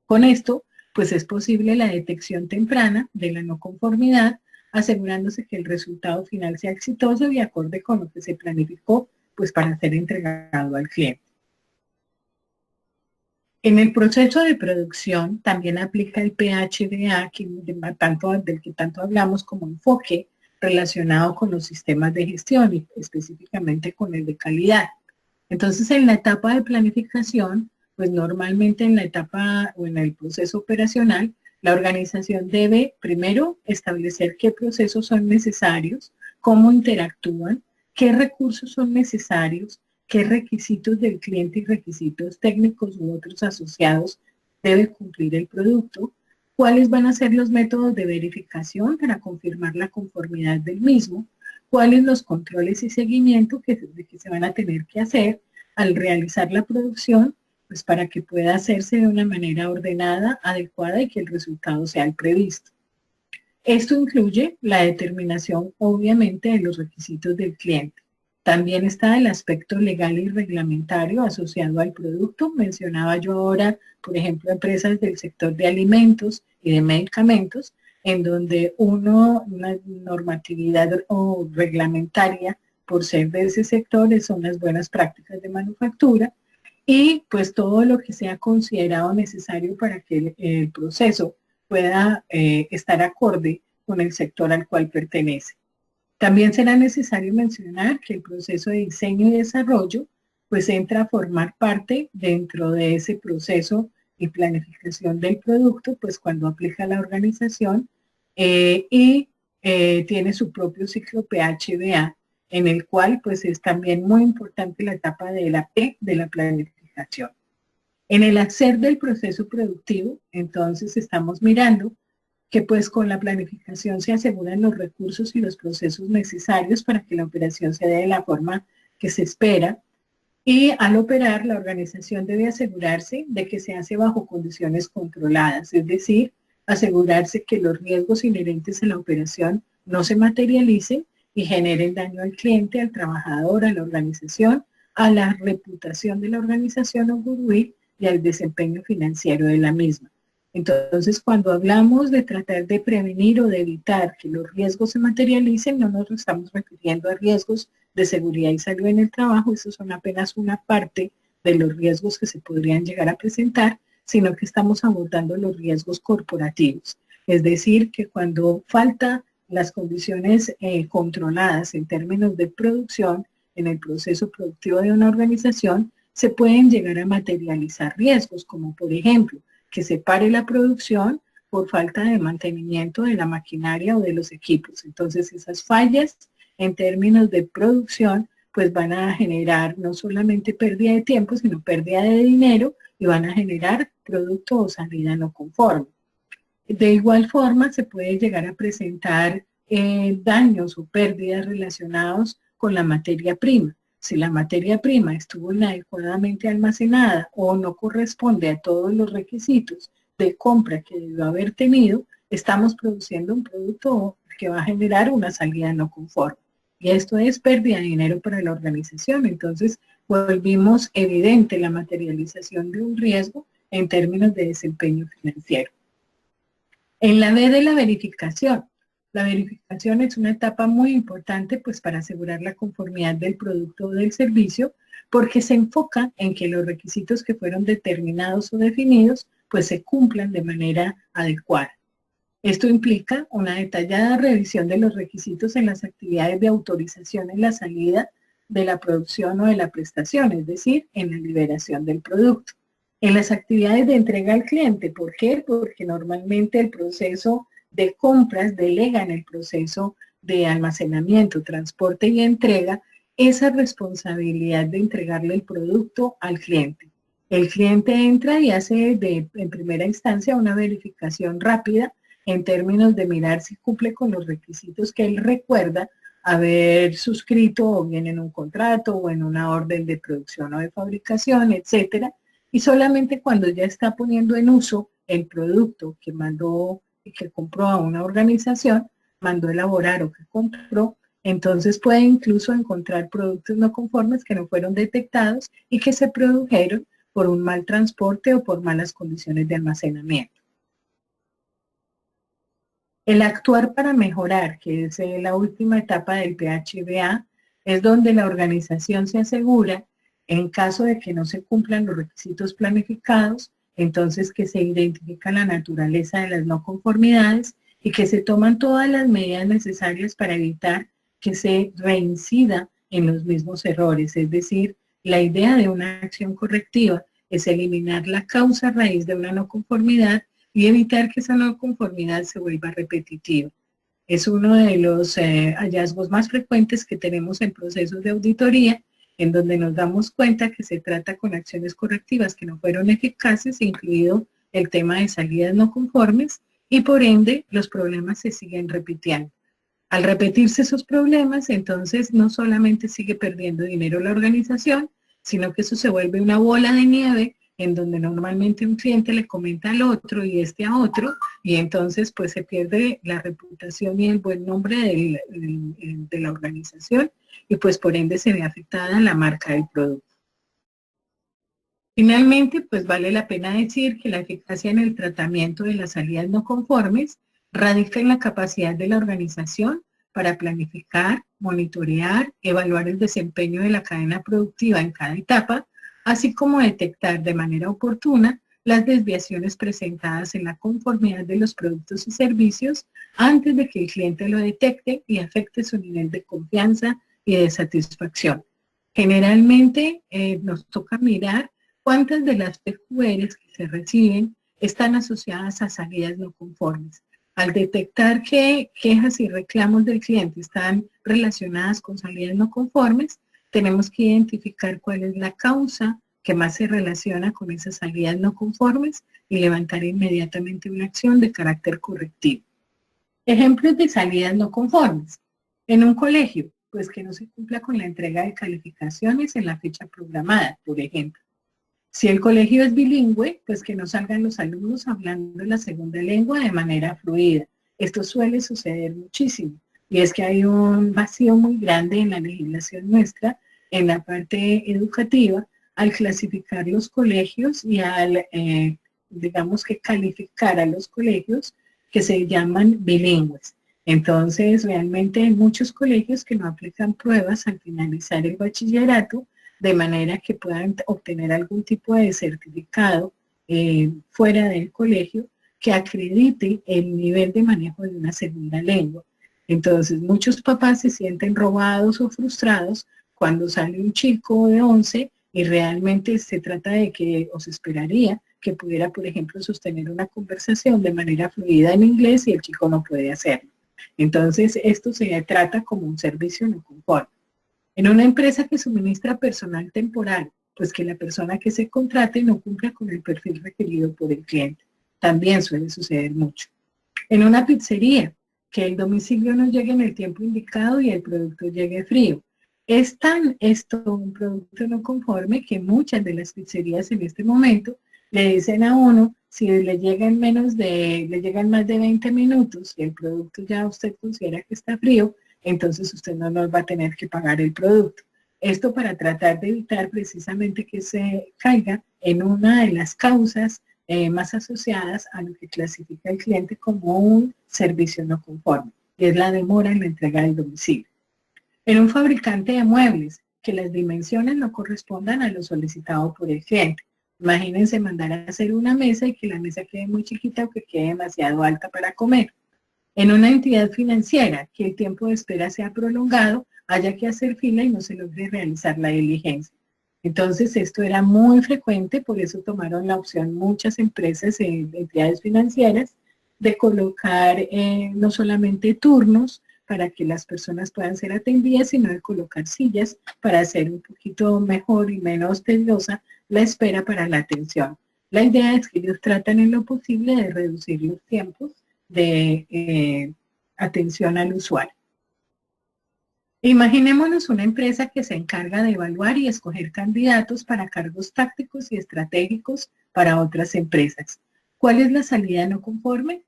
Con esto, pues es posible la detección temprana de la no conformidad, asegurándose que el resultado final sea exitoso y acorde con lo que se planificó, pues para ser entregado al cliente. En el proceso de producción también aplica el PHDA, del que tanto hablamos como enfoque relacionado con los sistemas de gestión y específicamente con el de calidad. Entonces, en la etapa de planificación, pues normalmente en la etapa o en el proceso operacional, la organización debe primero establecer qué procesos son necesarios, cómo interactúan, qué recursos son necesarios, qué requisitos del cliente y requisitos técnicos u otros asociados debe cumplir el producto, cuáles van a ser los métodos de verificación para confirmar la conformidad del mismo, cuáles los controles y seguimiento que se van a tener que hacer al realizar la producción, pues para que pueda hacerse de una manera ordenada, adecuada y que el resultado sea el previsto. Esto incluye la determinación, obviamente, de los requisitos del cliente. También está el aspecto legal y reglamentario asociado al producto. Mencionaba yo ahora, por ejemplo, empresas del sector de alimentos y de medicamentos, en donde una normatividad o reglamentaria, por ser de ese sector, son las buenas prácticas de manufactura y pues todo lo que sea considerado necesario para que el proceso pueda estar acorde con el sector al cual pertenece. También será necesario mencionar que el proceso de diseño y desarrollo pues entra a formar parte dentro de ese proceso y planificación del producto, pues cuando aplica la organización tiene su propio ciclo PHDA, en el cual pues es también muy importante la etapa de la P de la planificación. En el hacer del proceso productivo, entonces estamos mirando que pues con la planificación se aseguran los recursos y los procesos necesarios para que la operación se dé de la forma que se espera. Y al operar, la organización debe asegurarse de que se hace bajo condiciones controladas, es decir, asegurarse que los riesgos inherentes a la operación no se materialicen y generen daño al cliente, al trabajador, a la organización, a la reputación de la organización o goodwill y al desempeño financiero de la misma. Entonces, cuando hablamos de tratar de prevenir o de evitar que los riesgos se materialicen, no nos estamos refiriendo a riesgos de seguridad y salud en el trabajo, esos son apenas una parte de los riesgos que se podrían llegar a presentar, sino que estamos abordando los riesgos corporativos. Es decir, que cuando falta las condiciones controladas en términos de producción, en el proceso productivo de una organización, se pueden llegar a materializar riesgos, como por ejemplo, que se pare la producción por falta de mantenimiento de la maquinaria o de los equipos. Entonces, esas fallas en términos de producción, pues van a generar no solamente pérdida de tiempo, sino pérdida de dinero y van a generar producto o salida no conforme. De igual forma, se puede llegar a presentar daños o pérdidas relacionados con la materia prima. Si la materia prima estuvo inadecuadamente almacenada o no corresponde a todos los requisitos de compra que debió haber tenido, estamos produciendo un producto que va a generar una salida no conforme. Y esto es pérdida de dinero para la organización. Entonces, volvimos evidente la materialización de un riesgo en términos de desempeño financiero. En la B de la verificación. La verificación es una etapa muy importante pues para asegurar la conformidad del producto o del servicio porque se enfoca en que los requisitos que fueron determinados o definidos pues se cumplan de manera adecuada. Esto implica una detallada revisión de los requisitos en las actividades de autorización en la salida de la producción o de la prestación, es decir, en la liberación del producto. En las actividades de entrega al cliente, ¿por qué? Porque normalmente el proceso de compras delega en el proceso de almacenamiento, transporte y entrega esa responsabilidad de entregarle el producto al cliente. El cliente entra y hace en primera instancia una verificación rápida en términos de mirar si cumple con los requisitos que él recuerda haber suscrito o bien en un contrato o en una orden de producción o de fabricación, etcétera. Y solamente cuando ya está poniendo en uso el producto que mandó y que compró a una organización, mandó elaborar o que compró, entonces puede incluso encontrar productos no conformes que no fueron detectados y que se produjeron por un mal transporte o por malas condiciones de almacenamiento. El actuar para mejorar, que es la última etapa del PHBA, es donde la organización se asegura, en caso de que no se cumplan los requisitos planificados, entonces que se identifica la naturaleza de las no conformidades y que se toman todas las medidas necesarias para evitar que se reincida en los mismos errores. Es decir, la idea de una acción correctiva es eliminar la causa raíz de una no conformidad y evitar que esa no conformidad se vuelva repetitiva. Es uno de los hallazgos más frecuentes que tenemos en procesos de auditoría, en donde nos damos cuenta que se trata con acciones correctivas que no fueron eficaces, incluido el tema de salidas no conformes, y por ende los problemas se siguen repitiendo. Al repetirse esos problemas, entonces no solamente sigue perdiendo dinero la organización, sino que eso se vuelve una bola de nieve en donde normalmente un cliente le comenta al otro y este a otro, y entonces pues se pierde la reputación y el buen nombre de la organización, y pues por ende se ve afectada la marca del producto. Finalmente, pues vale la pena decir que la eficacia en el tratamiento de las salidas no conformes radica en la capacidad de la organización para planificar, monitorear, evaluar el desempeño de la cadena productiva en cada etapa, así como detectar de manera oportuna las desviaciones presentadas en la conformidad de los productos y servicios antes de que el cliente lo detecte y afecte su nivel de confianza y de satisfacción. Generalmente nos toca mirar cuántas de las PQRs que se reciben están asociadas a salidas no conformes. Al detectar que quejas y reclamos del cliente están relacionadas con salidas no conformes, tenemos que identificar cuál es la causa que más se relaciona con esas salidas no conformes y levantar inmediatamente una acción de carácter correctivo. Ejemplos de salidas no conformes. En un colegio, pues que no se cumpla con la entrega de calificaciones en la fecha programada, por ejemplo. Si el colegio es bilingüe, pues que no salgan los alumnos hablando la segunda lengua de manera fluida. Esto suele suceder muchísimo. Y es que hay un vacío muy grande en la legislación nuestra, en la parte educativa, al clasificar los colegios y al, digamos que calificar a los colegios que se llaman bilingües. Entonces, realmente hay muchos colegios que no aplican pruebas al finalizar el bachillerato, de manera que puedan obtener algún tipo de certificado fuera del colegio que acredite el nivel de manejo de una segunda lengua. Entonces, muchos papás se sienten robados o frustrados cuando sale un chico de 11 y realmente se trata de que, o se esperaría, que pudiera, por ejemplo, sostener una conversación de manera fluida en inglés y el chico no puede hacerlo. Entonces, esto se trata como un servicio no conforme. En una empresa que suministra personal temporal, pues que la persona que se contrate no cumpla con el perfil requerido por el cliente. También suele suceder mucho. En una pizzería, que el domicilio no llegue en el tiempo indicado y el producto llegue frío. Es tan esto un producto no conforme que muchas de las pizzerías en este momento le dicen a uno, si le llegan más de 20 minutos y el producto ya usted considera que está frío, entonces usted no nos va a tener que pagar el producto. Esto para tratar de evitar precisamente que se caiga en una de las causas más asociadas a lo que clasifica el cliente como un servicio no conforme, que es la demora en la entrega del domicilio. En un fabricante de muebles, que las dimensiones no correspondan a lo solicitado por el cliente. Imagínense mandar a hacer una mesa y que la mesa quede muy chiquita o que quede demasiado alta para comer. En una entidad financiera, que el tiempo de espera sea prolongado, haya que hacer fila y no se logre realizar la diligencia. Entonces, esto era muy frecuente, por eso tomaron la opción muchas empresas de entidades financieras de colocar no solamente turnos para que las personas puedan ser atendidas, sino de colocar sillas para hacer un poquito mejor y menos tediosa la espera para la atención. La idea es que ellos tratan en lo posible de reducir los tiempos de atención al usuario. Imaginémonos una empresa que se encarga de evaluar y escoger candidatos para cargos tácticos y estratégicos para otras empresas. ¿Cuál es la salida no conforme?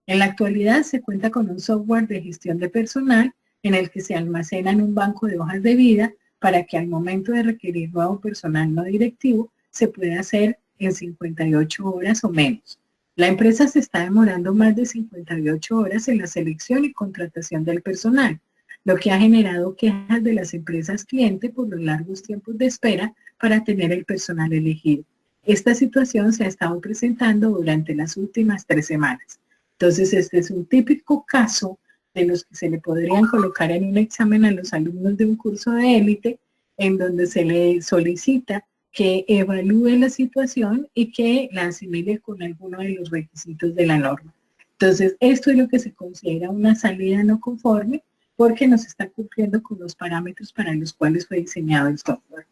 En la actualidad se cuenta con un software de gestión de personal en el que se almacena en un banco de hojas de vida para que al momento de requerir nuevo personal no directivo se pueda hacer en 58 horas o menos. La empresa se está demorando más de 58 horas en la selección y contratación del personal, lo que ha generado quejas de las empresas cliente por los largos tiempos de espera para tener el personal elegido. Esta situación se ha estado presentando durante las últimas 3 semanas. Entonces, este es un típico caso de los que se le podrían colocar en un examen a los alumnos de un curso de élite, en donde se le solicita que evalúe la situación y que la asimile con alguno de los requisitos de la norma. Entonces, esto es lo que se considera una salida no conforme, porque no se está cumpliendo con los parámetros para los cuales fue diseñado el software.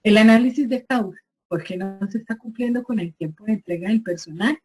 El análisis de causa, ¿por qué no se está cumpliendo con el tiempo de entrega del personal?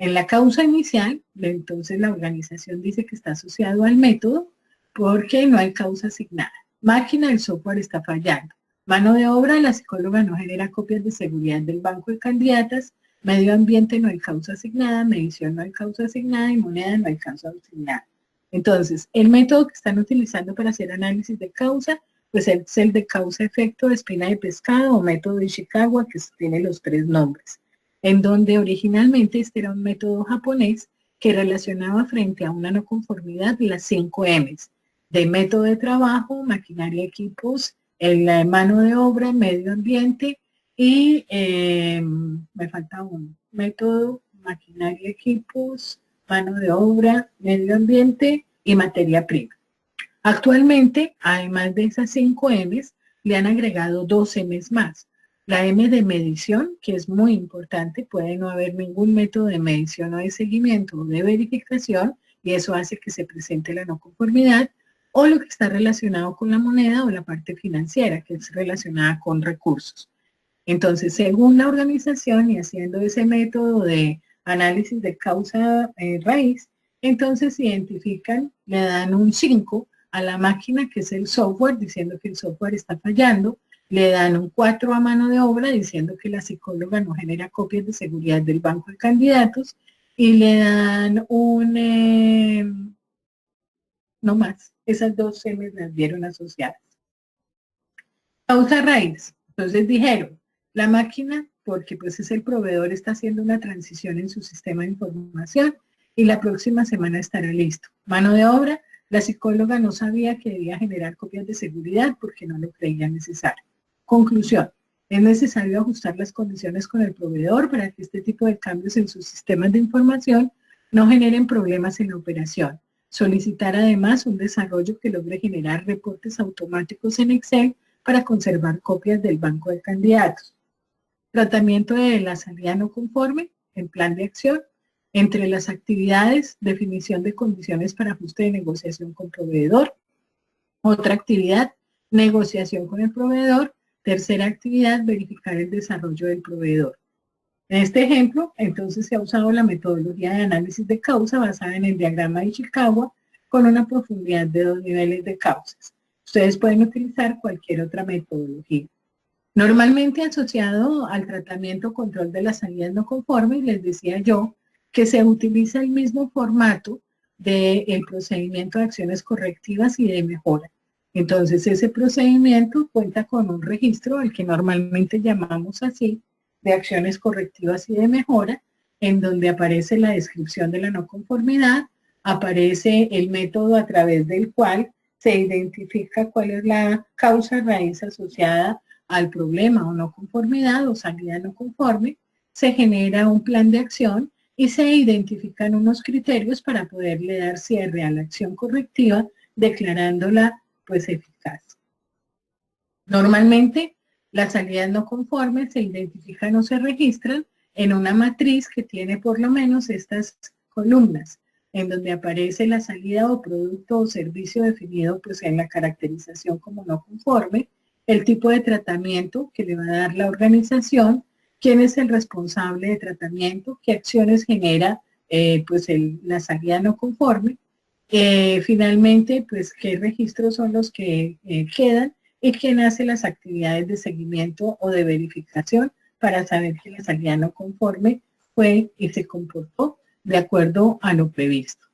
En la causa inicial, entonces la organización dice que está asociado al método porque no hay causa asignada. Máquina, el software está fallando. Mano de obra, la psicóloga no genera copias de seguridad del banco de candidatas. Medio ambiente, no hay causa asignada. Medición, no hay causa asignada. Y moneda, no hay causa asignada. Entonces, el método que están utilizando para hacer análisis de causa, pues es el de causa-efecto de espina de pescado o método de Ishikawa, que tiene los 3 nombres, en donde originalmente este era un método japonés que relacionaba frente a una no conformidad las 5 M's, de método de trabajo, maquinaria, equipos, la mano de obra, medio ambiente y me falta uno, método, maquinaria, equipos, mano de obra, medio ambiente y materia prima. Actualmente, además de esas 5 M's, le han agregado 2 M's más. La M de medición, que es muy importante, puede no haber ningún método de medición o de seguimiento o de verificación, y eso hace que se presente la no conformidad, o lo que está relacionado con la moneda o la parte financiera, que es relacionada con recursos. Entonces, según la organización y haciendo ese método de análisis de causa raíz, entonces identifican, le dan un 5 a la máquina, que es el software, diciendo que el software está fallando, le dan un 4 a mano de obra, diciendo que la psicóloga no genera copias de seguridad del banco de candidatos, y le dan un, no más, esas 2 M's las vieron asociadas. Causa raíz, entonces dijeron, la máquina, porque pues es el proveedor, está haciendo una transición en su sistema de información y la próxima semana estará listo. Mano de obra, la psicóloga no sabía que debía generar copias de seguridad porque no lo creía necesario. Conclusión, es necesario ajustar las condiciones con el proveedor para que este tipo de cambios en sus sistemas de información no generen problemas en la operación. Solicitar además un desarrollo que logre generar reportes automáticos en Excel para conservar copias del banco de candidatos. Tratamiento de la salida no conforme en plan de acción. Entre las actividades, definición de condiciones para ajuste de negociación con proveedor. Otra actividad, negociación con el proveedor. Tercera actividad, verificar el desarrollo del proveedor. En este ejemplo, entonces se ha usado la metodología de análisis de causa basada en el diagrama de Ishikawa con una profundidad de 2 niveles de causas. Ustedes pueden utilizar cualquier otra metodología. Normalmente asociado al tratamiento control de las salidas no conformes, les decía yo que se utiliza el mismo formato del procedimiento de acciones correctivas y de mejora. Entonces ese procedimiento cuenta con un registro, al que normalmente llamamos así, de acciones correctivas y de mejora, en donde aparece la descripción de la no conformidad, aparece el método a través del cual se identifica cuál es la causa raíz asociada al problema o no conformidad o salida no conforme, se genera un plan de acción y se identifican unos criterios para poderle dar cierre a la acción correctiva, declarándola pues eficaz. Normalmente las salidas no conformes se identifican o se registran en una matriz que tiene por lo menos estas columnas. en donde aparece la salida o producto o servicio definido pues en la caracterización como no conforme, el tipo de tratamiento que le va a dar la organización, quién es el responsable de tratamiento, qué acciones genera la salida no conforme, finalmente pues qué registros son los que quedan y quién hace las actividades de seguimiento o de verificación para saber que la salida no conforme fue y se comportó de acuerdo a lo previsto.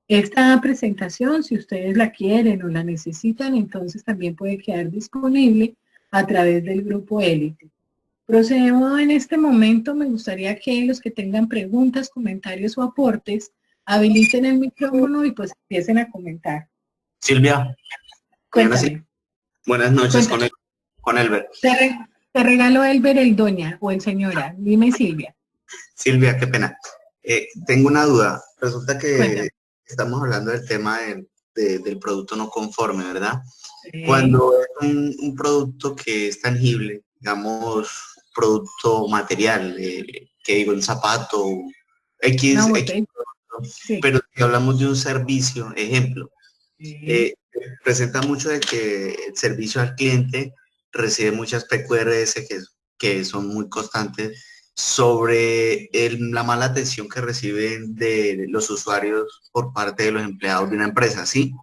Esta presentación, si ustedes la quieren o la necesitan, entonces también puede quedar disponible a través del grupo Élite. Procedemos en este momento. Me gustaría que los que tengan preguntas, comentarios o aportes habiliten el micrófono y pues empiecen a comentar. Silvia. Cuéntame. Buenas noches. Cuéntame. Con Elber. Te regalo Elber el doña o el señora. Dime Silvia. Silvia, qué pena. Tengo una duda. Resulta que Cuéntame. estamos hablando del tema del producto no conforme, ¿verdad? Sí. Cuando es un producto que es tangible, digamos, producto material, que digo, un zapato, X, No, X sí. pero si hablamos de un servicio, ejemplo, Sí. presenta mucho de que el servicio al cliente recibe muchas PQRS que son muy constantes sobre la mala atención que reciben de los usuarios por parte de los empleados de una empresa, ¿sí?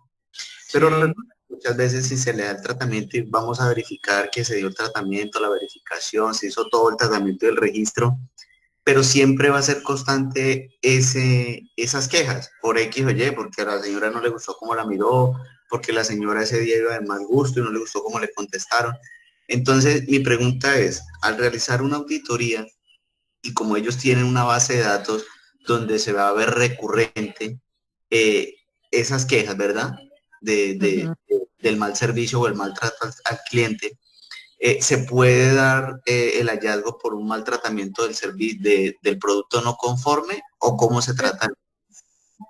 Pero Sí. muchas veces si se le da el tratamiento y vamos a verificar que se dio el tratamiento, la verificación, se hizo todo el tratamiento del registro, pero siempre va a ser constante esas quejas por X o Y, porque a la señora no le gustó cómo la miró, porque la señora ese día iba de mal gusto y no le gustó cómo le contestaron. Entonces, mi pregunta es, al realizar una auditoría, y como ellos tienen una base de datos donde se va a ver recurrente esas quejas, ¿verdad? Del mal servicio o el maltrato al cliente, se puede dar el hallazgo por un maltratamiento del servicio del producto no conforme, o cómo se trata.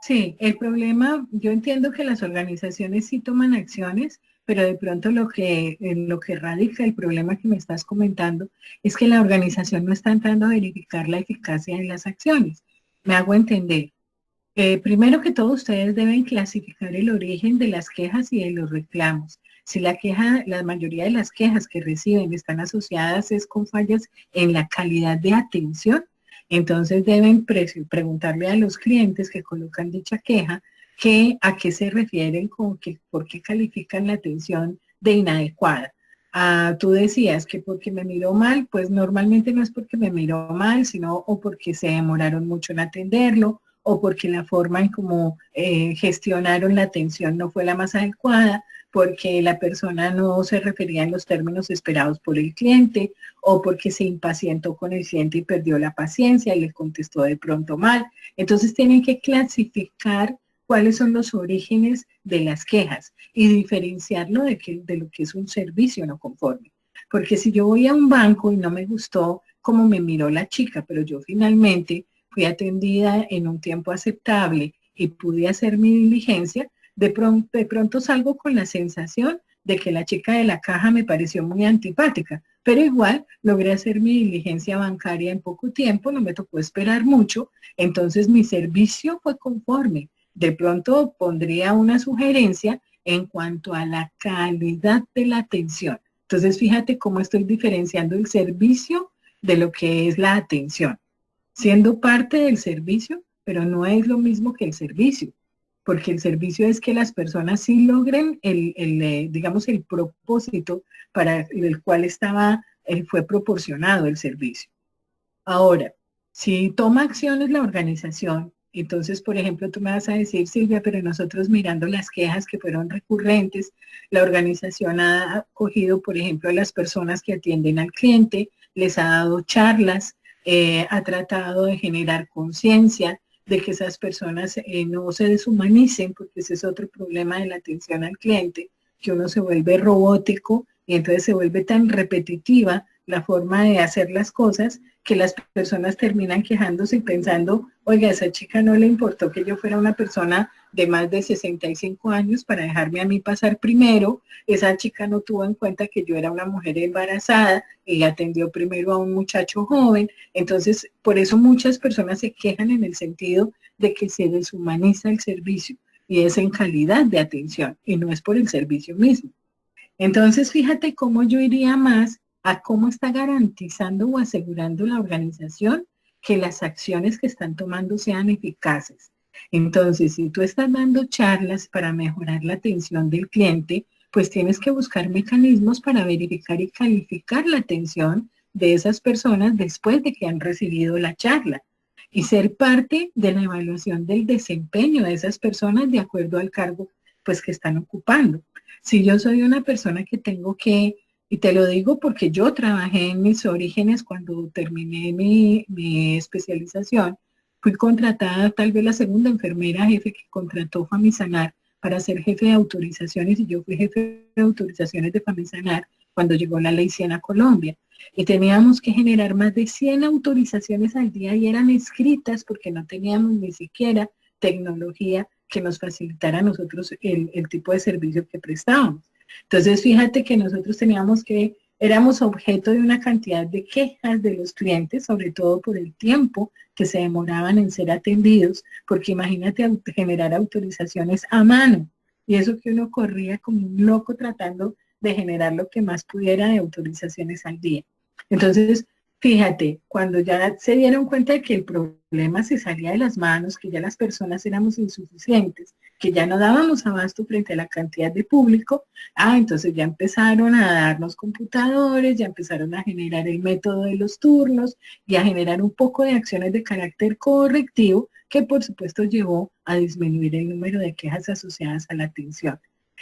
Sí, el problema, yo entiendo que las organizaciones sí toman acciones, pero de pronto en lo que radica el problema que me estás comentando es que la organización no está entrando a verificar la eficacia de las acciones. Me hago entender. Primero que todo, ustedes deben clasificar el origen de las quejas y de los reclamos. Si la mayoría de las quejas que reciben están asociadas con fallas en la calidad de atención, entonces deben preguntarle a los clientes que colocan dicha queja a qué se refieren por qué califican la atención de inadecuada. Tú decías que porque me miró mal, pues normalmente no es porque me miró mal, sino o porque se demoraron mucho en atenderlo, o porque la forma en cómo gestionaron la atención no fue la más adecuada, porque la persona no se refería en los términos esperados por el cliente, o porque se impacientó con el cliente y perdió la paciencia y le contestó de pronto mal. Entonces tienen que clasificar cuáles son los orígenes de las quejas y diferenciarlo de lo que es un servicio no conforme. Porque si yo voy a un banco y no me gustó cómo me miró la chica, pero yo finalmente fui atendida en un tiempo aceptable y pude hacer mi diligencia, de pronto salgo con la sensación de que la chica de la caja me pareció muy antipática, pero igual logré hacer mi diligencia bancaria en poco tiempo, no me tocó esperar mucho, entonces mi servicio fue conforme. De pronto pondría una sugerencia en cuanto a la calidad de la atención. Entonces fíjate cómo estoy diferenciando el servicio de lo que es la atención, siendo parte del servicio, pero no es lo mismo que el servicio, porque el servicio es que las personas sí logren digamos, el propósito para el cual fue proporcionado el servicio. Ahora, si toma acciones la organización, entonces, por ejemplo, tú me vas a decir, Silvia, pero nosotros mirando las quejas que fueron recurrentes, la organización ha acogido, por ejemplo, a las personas que atienden al cliente, les ha dado charlas, ha tratado de generar conciencia de que esas personas no se deshumanicen, porque ese es otro problema de la atención al cliente, que uno se vuelve robótico y entonces se vuelve tan repetitiva la forma de hacer las cosas que las personas terminan quejándose y pensando, oiga, a esa chica no le importó que yo fuera una persona de más de 65 años para dejarme a mí pasar primero, esa chica no tuvo en cuenta que yo era una mujer embarazada y atendió primero a un muchacho joven, entonces por eso muchas personas se quejan en el sentido de que se deshumaniza el servicio y es en calidad de atención y no es por el servicio mismo. Entonces, fíjate cómo yo iría más a cómo está garantizando o asegurando la organización que las acciones que están tomando sean eficaces. Entonces, si tú estás dando charlas para mejorar la atención del cliente, pues tienes que buscar mecanismos para verificar y calificar la atención de esas personas después de que han recibido la charla y ser parte de la evaluación del desempeño de esas personas de acuerdo al cargo pues que están ocupando. Si yo soy una persona que tengo que, y te lo digo porque yo trabajé en mis orígenes cuando terminé mi especialización, fui contratada tal vez la segunda enfermera jefe que contrató Famisanar para ser jefe de autorizaciones y yo fui jefe de autorizaciones de Famisanar cuando llegó la ley 100 a Colombia. Y teníamos que generar más de 100 autorizaciones al día y eran escritas porque no teníamos ni siquiera tecnología que nos facilitara a nosotros el tipo de servicio que prestábamos. Entonces, fíjate que nosotros éramos objeto de una cantidad de quejas de los clientes, sobre todo por el tiempo que se demoraban en ser atendidos, porque imagínate generar autorizaciones a mano, y eso que uno corría como un loco tratando de generar lo que más pudiera de autorizaciones al día. Entonces, fíjate, cuando ya se dieron cuenta de que el problema se salía de las manos, que ya las personas éramos insuficientes, que ya no dábamos abasto frente a la cantidad de público, entonces ya empezaron a darnos computadores, ya empezaron a generar el método de los turnos y a generar un poco de acciones de carácter correctivo que por supuesto llevó a disminuir el número de quejas asociadas a la atención.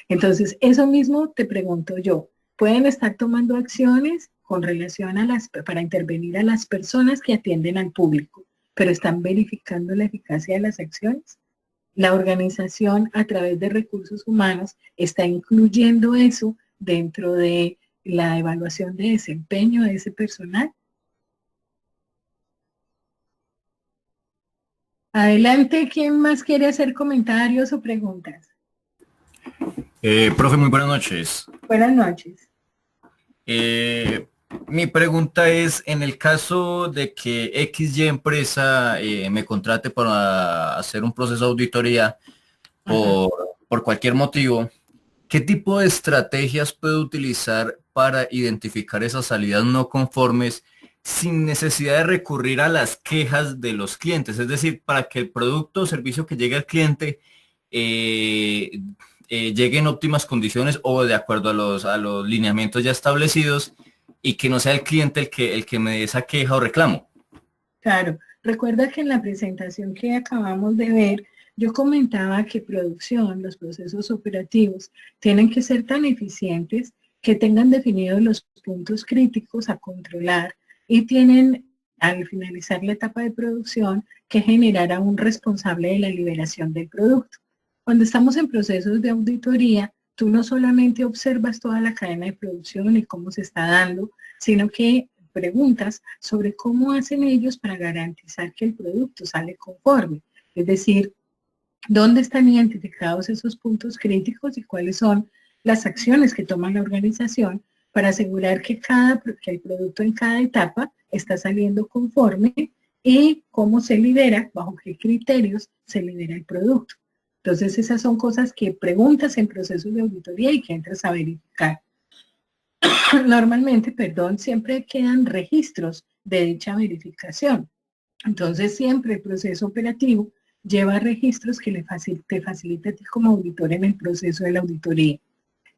Entonces, eso mismo te pregunto yo, ¿pueden estar tomando acciones con relación para intervenir a las personas que atienden al público, pero están verificando la eficacia de las acciones? La organización a través de recursos humanos está incluyendo eso dentro de la evaluación de desempeño de ese personal. Adelante, ¿quién más quiere hacer comentarios o preguntas? Profe, muy buenas noches. Buenas noches. Mi pregunta es, en el caso de que XY empresa me contrate para hacer un proceso de auditoría por cualquier motivo, ¿qué tipo de estrategias puedo utilizar para identificar esas salidas no conformes sin necesidad de recurrir a las quejas de los clientes? Es decir, para que el producto o servicio que llegue al cliente llegue en óptimas condiciones o de acuerdo a los lineamientos ya establecidos y que no sea el cliente el que me dé esa queja o reclamo. Claro, recuerda que en la presentación que acabamos de ver, yo comentaba que producción, los procesos operativos, tienen que ser tan eficientes que tengan definidos los puntos críticos a controlar y tienen, al finalizar la etapa de producción, que generar a un responsable de la liberación del producto. Cuando estamos en procesos de auditoría, tú no solamente observas toda la cadena de producción y cómo se está dando, sino que preguntas sobre cómo hacen ellos para garantizar que el producto sale conforme. Es decir, dónde están identificados esos puntos críticos y cuáles son las acciones que toma la organización para asegurar que el producto en cada etapa está saliendo conforme y cómo se libera, bajo qué criterios se libera el producto. Entonces, esas son cosas que preguntas en procesos de auditoría y que entras a verificar. Normalmente, siempre quedan registros de dicha verificación. Entonces, siempre el proceso operativo lleva registros que te facilita a ti como auditor en el proceso de la auditoría.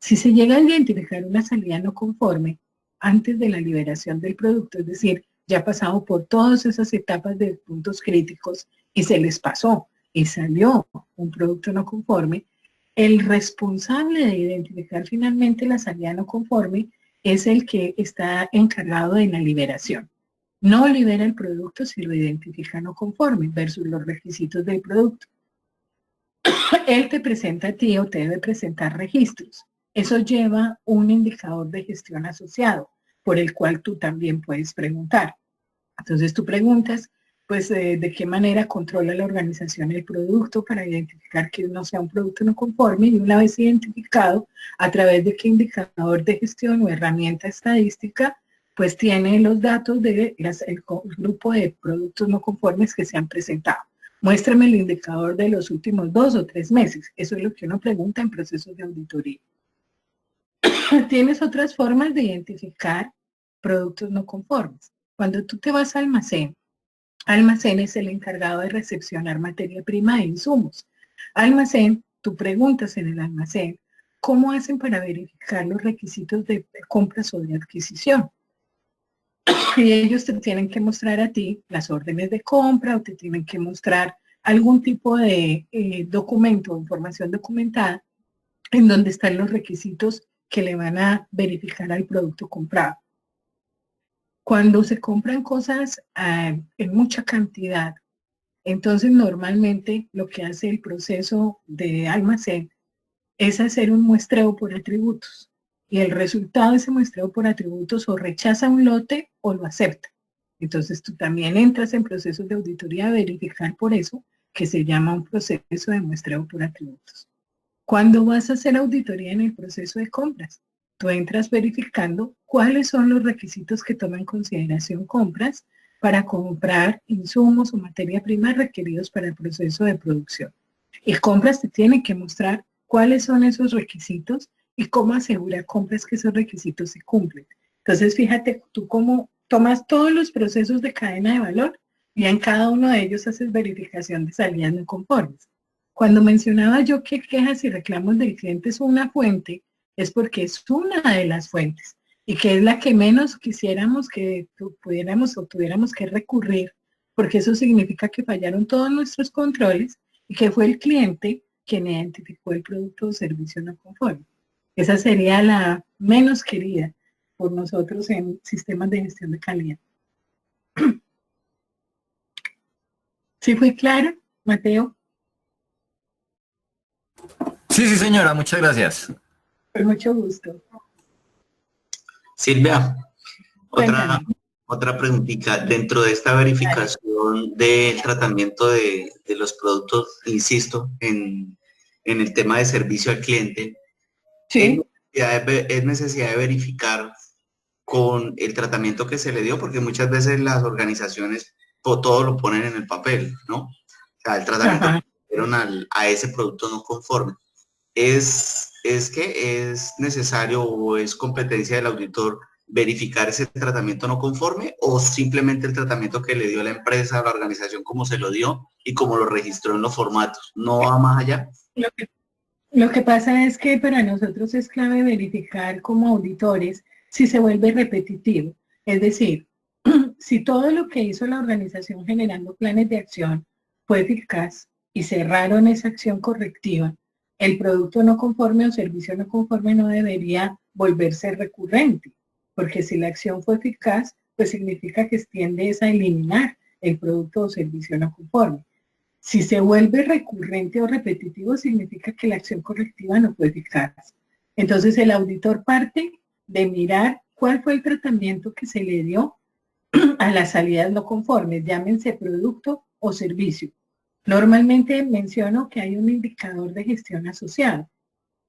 Si se llega a identificar una salida no conforme antes de la liberación del producto, es decir, ya ha pasado por todas esas etapas de puntos críticos y se les pasó y salió un producto no conforme, el responsable de identificar finalmente la salida no conforme es el que está encargado de la liberación. No libera el producto si lo identifica no conforme versus los requisitos del producto. Él te presenta a ti o te debe presentar registros. Eso lleva un indicador de gestión asociado por el cual tú también puedes preguntar. Entonces tú preguntas, pues de qué manera controla la organización el producto para identificar que no sea un producto no conforme y una vez identificado, a través de qué indicador de gestión o herramienta estadística, pues tiene los datos del grupo de productos no conformes que se han presentado. Muéstrame el indicador de los últimos 2 o 3 meses. Eso es lo que uno pregunta en procesos de auditoría. Tienes otras formas de identificar productos no conformes. Cuando tú te vas a almacén, almacén es el encargado de recepcionar materia prima e insumos. Almacén, tú preguntas en el almacén, ¿cómo hacen para verificar los requisitos de compras o de adquisición? Y ellos te tienen que mostrar a ti las órdenes de compra o te tienen que mostrar algún tipo de documento o información documentada en donde están los requisitos que le van a verificar al producto comprado. Cuando se compran cosas en mucha cantidad, entonces normalmente lo que hace el proceso de almacén es hacer un muestreo por atributos. Y el resultado de ese muestreo por atributos o rechaza un lote o lo acepta. Entonces tú también entras en procesos de auditoría a verificar por eso, que se llama un proceso de muestreo por atributos. Cuando vas a hacer auditoría en el proceso de compras, tú entras verificando cuáles son los requisitos que toma en consideración compras para comprar insumos o materia prima requeridos para el proceso de producción. Y compras te tiene que mostrar cuáles son esos requisitos y cómo asegurar compras que esos requisitos se cumplen. Entonces, fíjate tú cómo tomas todos los procesos de cadena de valor y en cada uno de ellos haces verificación de salidas no conformes. Cuando mencionaba yo que quejas y reclamos del cliente es una fuente, es porque es una de las fuentes y que es la que menos quisiéramos que pudiéramos o tuviéramos que recurrir, porque eso significa que fallaron todos nuestros controles y que fue el cliente quien identificó el producto o servicio no conforme. Esa sería la menos querida por nosotros en sistemas de gestión de calidad. ¿Sí fue claro, Mateo? Sí, sí, señora, muchas gracias. Con mucho gusto. Silvia, Cuéntame. otra preguntita. Dentro de esta verificación del tratamiento de los productos, insisto, en el tema de servicio al cliente, Sí. es necesidad de verificar con el tratamiento que se le dio, porque muchas veces las organizaciones todo lo ponen en el papel, ¿no? O sea, el tratamiento que dieron a ese producto no conforme. ¿Es que es necesario o es competencia del auditor verificar ese tratamiento no conforme o simplemente el tratamiento que le dio la empresa a la organización como se lo dio y como lo registró en los formatos? ¿No va más allá? Lo que pasa es que para nosotros es clave verificar como auditores si se vuelve repetitivo. Es decir, si todo lo que hizo la organización generando planes de acción fue eficaz y cerraron esa acción correctiva, el producto no conforme o servicio no conforme no debería volverse recurrente, porque si la acción fue eficaz, pues significa que tiendes a eliminar el producto o servicio no conforme. Si se vuelve recurrente o repetitivo, significa que la acción correctiva no fue eficaz. Entonces el auditor parte de mirar cuál fue el tratamiento que se le dio a las salidas no conformes, llámense producto o servicio. Normalmente menciono que hay un indicador de gestión asociado.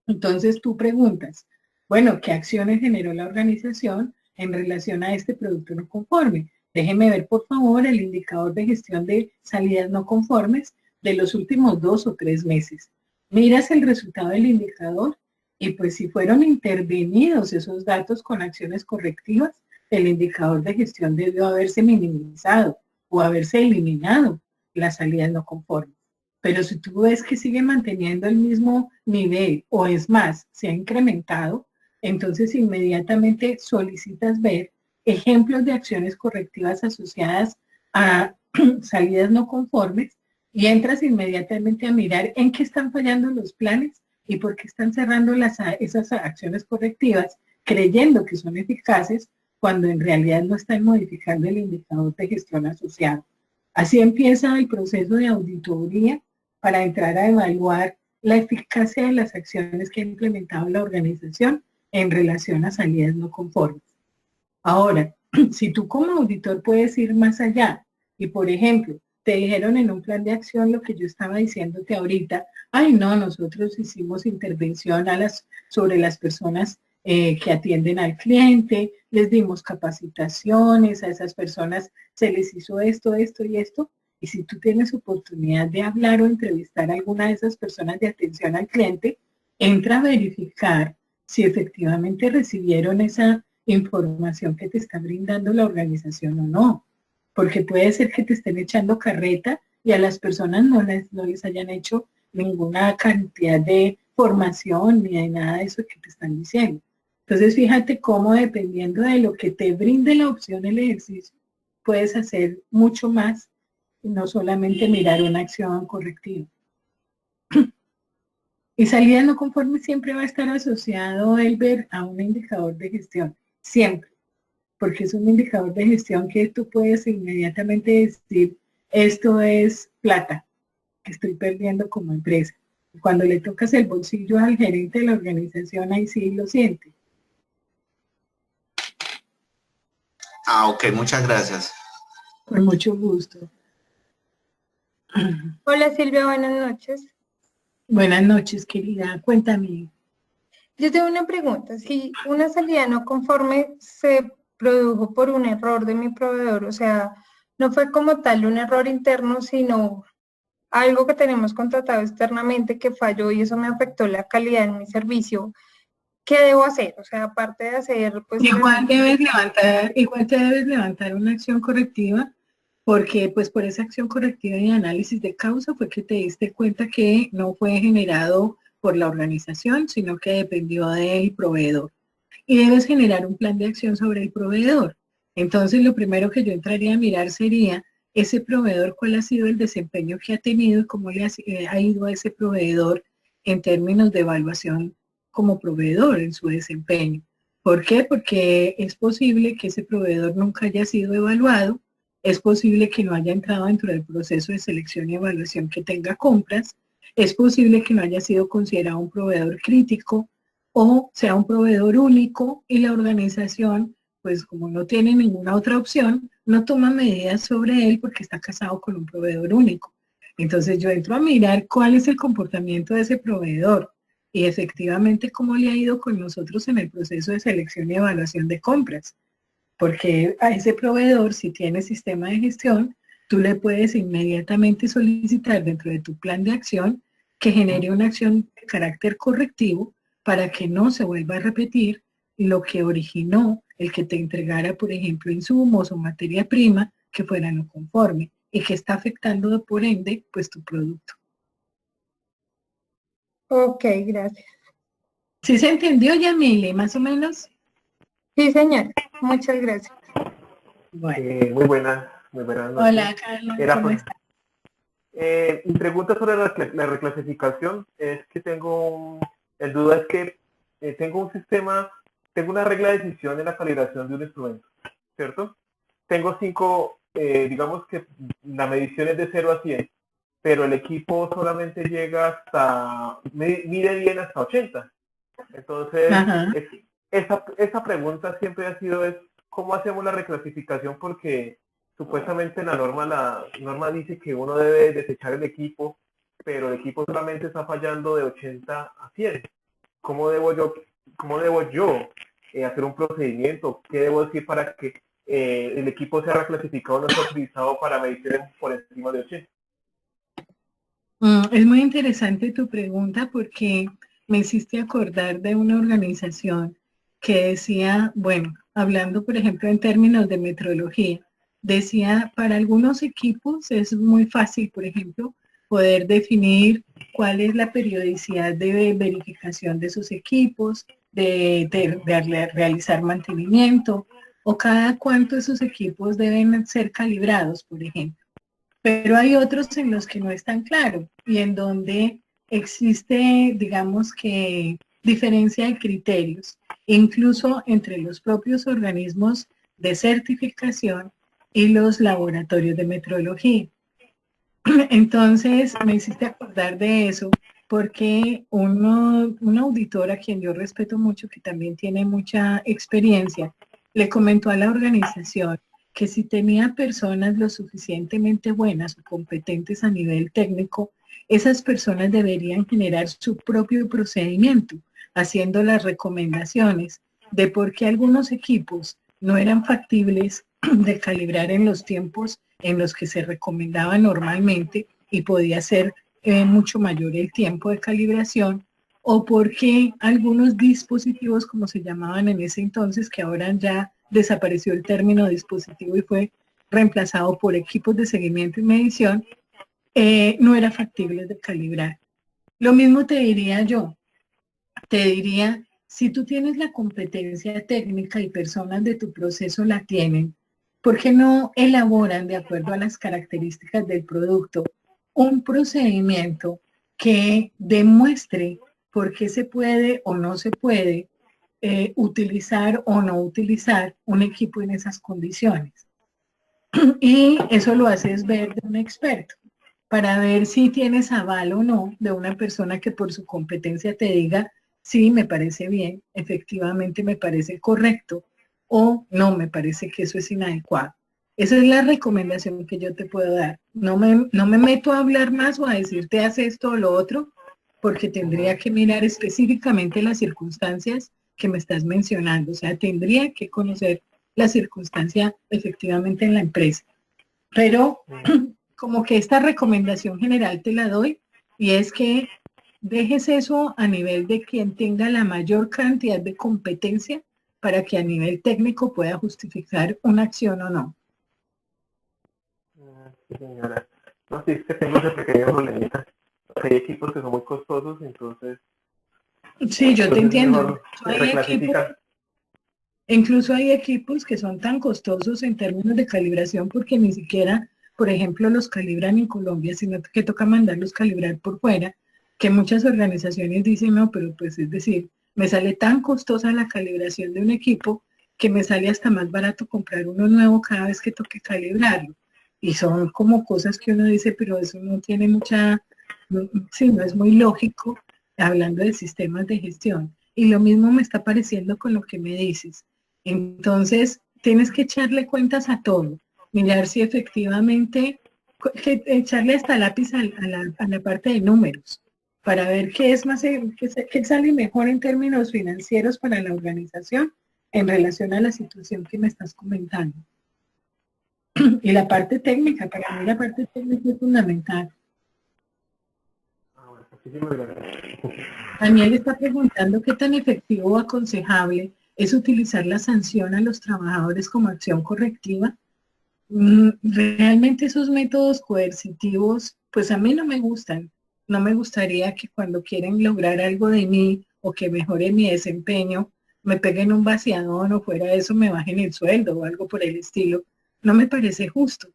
Entonces tú preguntas, bueno, ¿qué acciones generó la organización en relación a este producto no conforme? Déjeme ver, por favor, el indicador de gestión de salidas no conformes de los últimos 2 o 3 meses. Miras el resultado del indicador y pues si fueron intervenidos esos datos con acciones correctivas, el indicador de gestión debió haberse minimizado o haberse eliminado las salidas no conformes. Pero si tú ves que sigue manteniendo el mismo nivel o es más, se ha incrementado, entonces inmediatamente solicitas ver ejemplos de acciones correctivas asociadas a salidas no conformes y entras inmediatamente a mirar en qué están fallando los planes y por qué están cerrando esas acciones correctivas creyendo que son eficaces cuando en realidad no están modificando el indicador de gestión asociado. Así empieza el proceso de auditoría para entrar a evaluar la eficacia de las acciones que ha implementado la organización en relación a salidas no conformes. Ahora, si tú como auditor puedes ir más allá y, por ejemplo, te dijeron en un plan de acción lo que yo estaba diciéndote ahorita, ay no, nosotros hicimos intervención sobre las personas que atienden al cliente, les dimos capacitaciones, a esas personas se les hizo esto, esto y esto, Y si tú tienes oportunidad de hablar o entrevistar a alguna de esas personas de atención al cliente, entra a verificar si efectivamente recibieron esa información que te está brindando la organización o no. Porque puede ser que te estén echando carreta y a las personas no les hayan hecho ninguna cantidad de formación ni de nada de eso que te están diciendo. Entonces, fíjate cómo dependiendo de lo que te brinde la opción el ejercicio, puedes hacer mucho más y no solamente mirar una acción correctiva. Y salida no conforme siempre va a estar asociado, Elber, a un indicador de gestión, siempre, porque es un indicador de gestión que tú puedes inmediatamente decir, esto es plata que estoy perdiendo como empresa. Cuando le tocas el bolsillo al gerente de la organización, ahí sí lo siente. Ok, muchas gracias. Con mucho gusto. Hola Silvia, buenas noches. Buenas noches, querida. Cuéntame. Yo tengo una pregunta. Si una salida no conforme se produjo por un error de mi proveedor, o sea, no fue como tal un error interno, sino algo que tenemos contratado externamente que falló y eso me afectó la calidad de mi servicio, ¿qué debo hacer? O sea, aparte de hacer, pues... Igual te debes levantar una acción correctiva, porque pues por esa acción correctiva y análisis de causa fue que te diste cuenta que no fue generado por la organización, sino que dependió del proveedor. Y debes generar un plan de acción sobre el proveedor. Entonces, lo primero que yo entraría a mirar sería ese proveedor, cuál ha sido el desempeño que ha tenido y cómo le ha ido a ese proveedor en términos de evaluación como proveedor en su desempeño. ¿Por qué? Porque es posible que ese proveedor nunca haya sido evaluado, es posible que no haya entrado dentro del proceso de selección y evaluación que tenga compras, es posible que no haya sido considerado un proveedor crítico o sea un proveedor único y la organización, pues como no tiene ninguna otra opción, no toma medidas sobre él porque está casado con un proveedor único. Entonces yo entro a mirar cuál es el comportamiento de ese proveedor y efectivamente cómo le ha ido con nosotros en el proceso de selección y evaluación de compras. Porque a ese proveedor, si tiene sistema de gestión, tú le puedes inmediatamente solicitar dentro de tu plan de acción que genere una acción de carácter correctivo para que no se vuelva a repetir lo que originó el que te entregara, por ejemplo, insumos o materia prima que fuera no conforme y que está afectando por ende, pues tu producto. Ok, gracias. ¿Sí se entendió, Yamile, más o menos? Sí, señor. Muchas gracias. Bueno. Muy buenas noches. Hola, Carlos, ¿cómo estás? Mi pregunta sobre la reclasificación es que el duda es que tengo un sistema, tengo una regla de decisión en la calibración de un instrumento, ¿cierto? Tengo 5, digamos que la medición es de 0 a 100, pero el equipo solamente llega hasta, mide bien hasta 80. Entonces, esa pregunta siempre ha sido ¿cómo hacemos la reclasificación? Porque supuestamente la norma dice que uno debe desechar el equipo, pero el equipo solamente está fallando de 80 a 100. ¿Cómo debo yo hacer un procedimiento? ¿Qué debo decir para que el equipo sea reclasificado, no sea utilizado para mediciones por encima de 80? Es muy interesante tu pregunta porque me hiciste acordar de una organización que decía, bueno, hablando por ejemplo en términos de metrología, decía para algunos equipos es muy fácil, por ejemplo, poder definir cuál es la periodicidad de verificación de sus equipos, de realizar mantenimiento, o cada cuánto esos equipos deben ser calibrados, por ejemplo. Pero hay otros en los que no es tan claro y en donde existe, digamos que, diferencia de criterios, incluso entre los propios organismos de certificación y los laboratorios de metrología. Entonces me hiciste acordar de eso porque un auditor a quien yo respeto mucho, que también tiene mucha experiencia, le comentó a la organización que si tenía personas lo suficientemente buenas o competentes a nivel técnico, esas personas deberían generar su propio procedimiento, haciendo las recomendaciones de por qué algunos equipos no eran factibles de calibrar en los tiempos en los que se recomendaba normalmente y podía ser mucho mayor el tiempo de calibración, o porque algunos dispositivos, como se llamaban en ese entonces, que ahora ya desapareció el término dispositivo y fue reemplazado por equipos de seguimiento y medición, no era factible de calibrar. Lo mismo te diría yo, te diría, si tú tienes la competencia técnica y personas de tu proceso la tienen, ¿por qué no elaboran de acuerdo a las características del producto un procedimiento que demuestre por qué se puede o no se puede utilizar o no utilizar un equipo en esas condiciones? Y eso lo haces ver de un experto para ver si tienes aval o no de una persona que por su competencia te diga, sí, me parece bien, efectivamente me parece correcto, o no, me parece que eso es inadecuado. Esa es la recomendación que yo te puedo dar. No me meto a hablar más o a decirte haz esto o lo otro, porque tendría que mirar específicamente las circunstancias que me estás mencionando. O sea, tendría que conocer la circunstancia efectivamente en la empresa. Pero como que esta recomendación general te la doy, y es que dejes eso a nivel de quien tenga la mayor cantidad de competencia para que a nivel técnico pueda justificar una acción o no. Sí, señora. No, sí, es que tengo ese pequeño problemita. Hay equipos que son muy costosos, entonces... Sí, yo te entiendo. Reclasifican. Incluso hay equipos que son tan costosos en términos de calibración porque ni siquiera, por ejemplo, los calibran en Colombia, sino que toca mandarlos calibrar por fuera, que muchas organizaciones dicen, no, pero pues es decir, me sale tan costosa la calibración de un equipo que me sale hasta más barato comprar uno nuevo cada vez que toque calibrarlo. Y son como cosas que uno dice, pero eso no tiene mucha, sí, no es muy lógico hablando de sistemas de gestión. Y lo mismo me está pareciendo con lo que me dices. Entonces, tienes que echarle cuentas a todo, mirar si efectivamente, echarle hasta lápiz a la parte de números, para ver qué es más, qué sale mejor en términos financieros para la organización en relación a la situación que me estás comentando. Y la parte técnica, para mí la parte técnica es fundamental. Daniel está preguntando qué tan efectivo o aconsejable es utilizar la sanción a los trabajadores como acción correctiva. Realmente esos métodos coercitivos, pues a mí no me gustan. No me gustaría que cuando quieren lograr algo de mí o que mejore mi desempeño, me peguen un vaciadón o fuera de eso me bajen el sueldo o algo por el estilo. No me parece justo.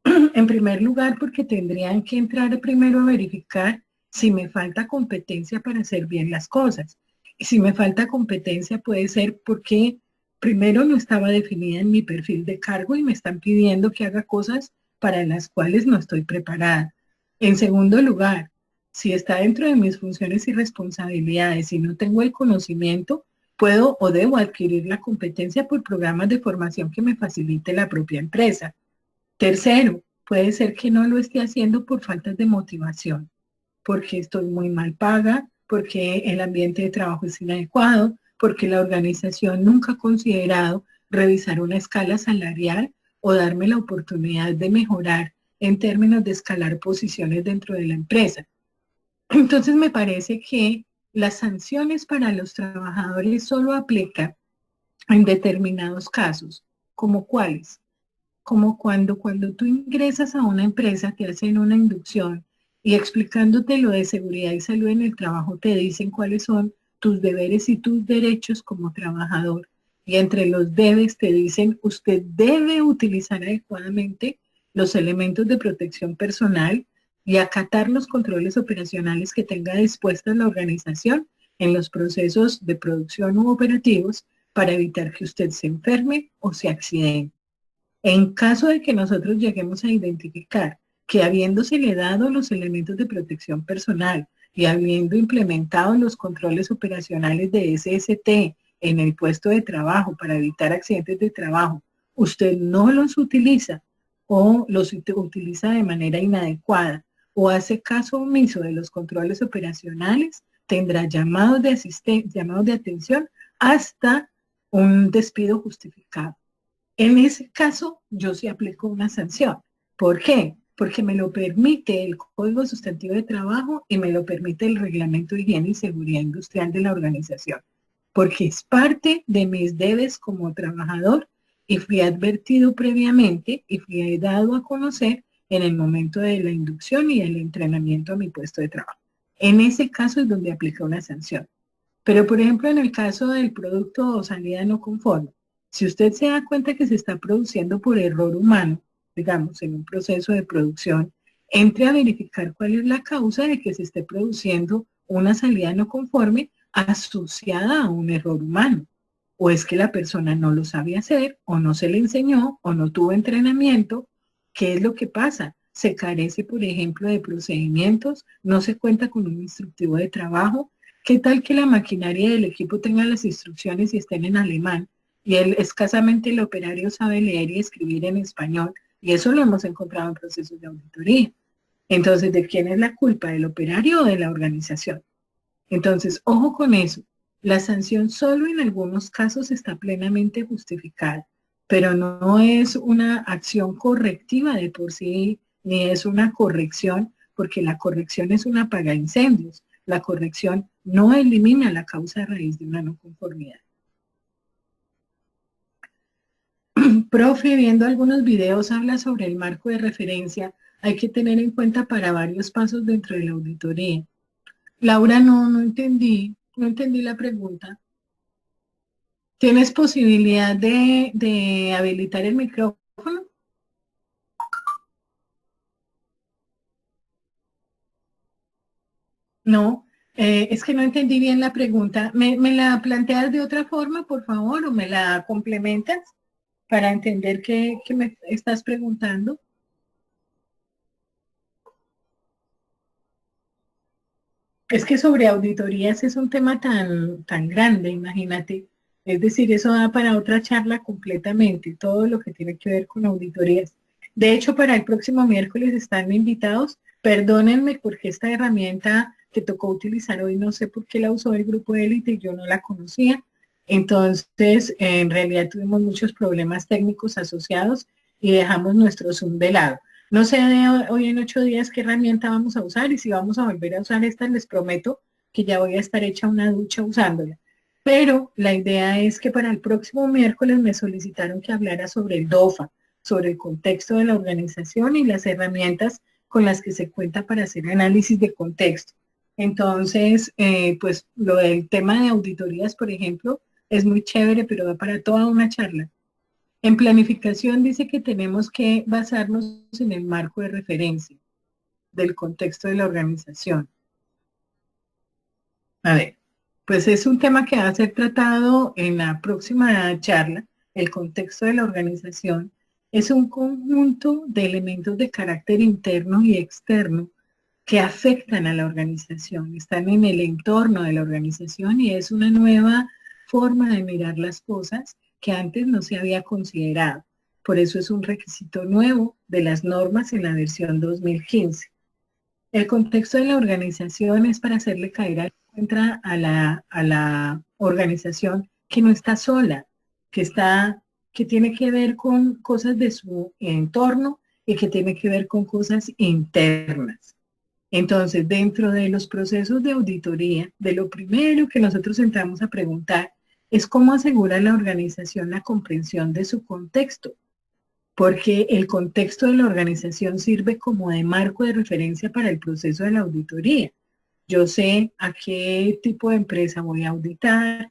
En primer lugar, porque tendrían que entrar primero a verificar si me falta competencia para hacer bien las cosas. Y si me falta competencia puede ser porque primero no estaba definida en mi perfil de cargo y me están pidiendo que haga cosas para las cuales no estoy preparada. En segundo lugar, si está dentro de mis funciones y responsabilidades y no tengo el conocimiento, puedo o debo adquirir la competencia por programas de formación que me facilite la propia empresa. Tercero, puede ser que no lo esté haciendo por falta de motivación, porque estoy muy mal paga, porque el ambiente de trabajo es inadecuado, porque la organización nunca ha considerado revisar una escala salarial o darme la oportunidad de mejorar en términos de escalar posiciones dentro de la empresa. Entonces me parece que las sanciones para los trabajadores solo aplican en determinados casos, como cuáles. Como cuando tú ingresas a una empresa, te hacen una inducción y explicándote lo de seguridad y salud en el trabajo, te dicen cuáles son tus deberes y tus derechos como trabajador. Y entre los debes te dicen, usted debe utilizar adecuadamente los elementos de protección personal y acatar los controles operacionales que tenga dispuestas la organización en los procesos de producción u operativos para evitar que usted se enferme o se accidente. En caso de que nosotros lleguemos a identificar que habiéndosele dado los elementos de protección personal y habiendo implementado los controles operacionales de SST en el puesto de trabajo para evitar accidentes de trabajo, usted no los utiliza o los utiliza de manera inadecuada o hace caso omiso de los controles operacionales, tendrá llamados de atención hasta un despido justificado. En ese caso, yo sí aplico una sanción. ¿Por qué? Porque me lo permite el Código Sustantivo de Trabajo y me lo permite el Reglamento de Higiene y Seguridad Industrial de la organización. Porque es parte de mis deberes como trabajador y fui advertido previamente y fui dado a conocer en el momento de la inducción y el entrenamiento a mi puesto de trabajo. En ese caso es donde aplica una sanción. Pero, por ejemplo, en el caso del producto o salida no conforme, si usted se da cuenta que se está produciendo por error humano, digamos, en un proceso de producción, entre a verificar cuál es la causa de que se esté produciendo una salida no conforme asociada a un error humano. O es que la persona no lo sabe hacer, o no se le enseñó, o no tuvo entrenamiento. ¿Qué es lo que pasa? Se carece, por ejemplo, de procedimientos, no se cuenta con un instructivo de trabajo. ¿Qué tal que la maquinaria del equipo tenga las instrucciones y estén en alemán? Y escasamente el operario sabe leer y escribir en español, y eso lo hemos encontrado en procesos de auditoría. Entonces, ¿de quién es la culpa? ¿Del operario o de la organización? Entonces, ojo con eso. La sanción solo en algunos casos está plenamente justificada, pero no es una acción correctiva de por sí, ni es una corrección, porque la corrección es un apagaincendios. La corrección no elimina la causa raíz de una no conformidad. Profe, viendo algunos videos habla sobre el marco de referencia. Hay que tener en cuenta para varios pasos dentro de la auditoría. Laura, no entendí la pregunta. ¿Tienes posibilidad de habilitar el micrófono? No, es que no entendí bien la pregunta. ¿Me la planteas de otra forma, por favor, o me la complementas para entender qué me estás preguntando? Es que sobre auditorías es un tema tan grande, imagínate. Es decir, eso da para otra charla completamente, todo lo que tiene que ver con auditorías. De hecho, para el próximo miércoles están invitados. Perdónenme porque esta herramienta que tocó utilizar hoy, no sé por qué la usó el grupo de élite y yo no la conocía. Entonces, en realidad tuvimos muchos problemas técnicos asociados y dejamos nuestro Zoom de lado. No sé de hoy en 8 días qué herramienta vamos a usar y si vamos a volver a usar esta, les prometo que ya voy a estar hecha una ducha usándola. Pero la idea es que para el próximo miércoles me solicitaron que hablara sobre el DOFA, sobre el contexto de la organización y las herramientas con las que se cuenta para hacer análisis de contexto. Entonces, pues lo del tema de auditorías, por ejemplo, es muy chévere, pero da para toda una charla. En planificación dice que tenemos que basarnos en el marco de referencia del contexto de la organización. A ver, pues es un tema que va a ser tratado en la próxima charla. El contexto de la organización es un conjunto de elementos de carácter interno y externo que afectan a la organización, están en el entorno de la organización y es una nueva forma de mirar las cosas que antes no se había considerado. Por eso es un requisito nuevo de las normas en la versión 2015. El contexto de la organización es para hacerle caer a cuenta a la organización que no está sola, que tiene que ver con cosas de su entorno y que tiene que ver con cosas internas. Entonces, dentro de los procesos de auditoría, de lo primero que nosotros entramos a preguntar es cómo asegura la organización la comprensión de su contexto, porque el contexto de la organización sirve como de marco de referencia para el proceso de la auditoría. Yo sé a qué tipo de empresa voy a auditar,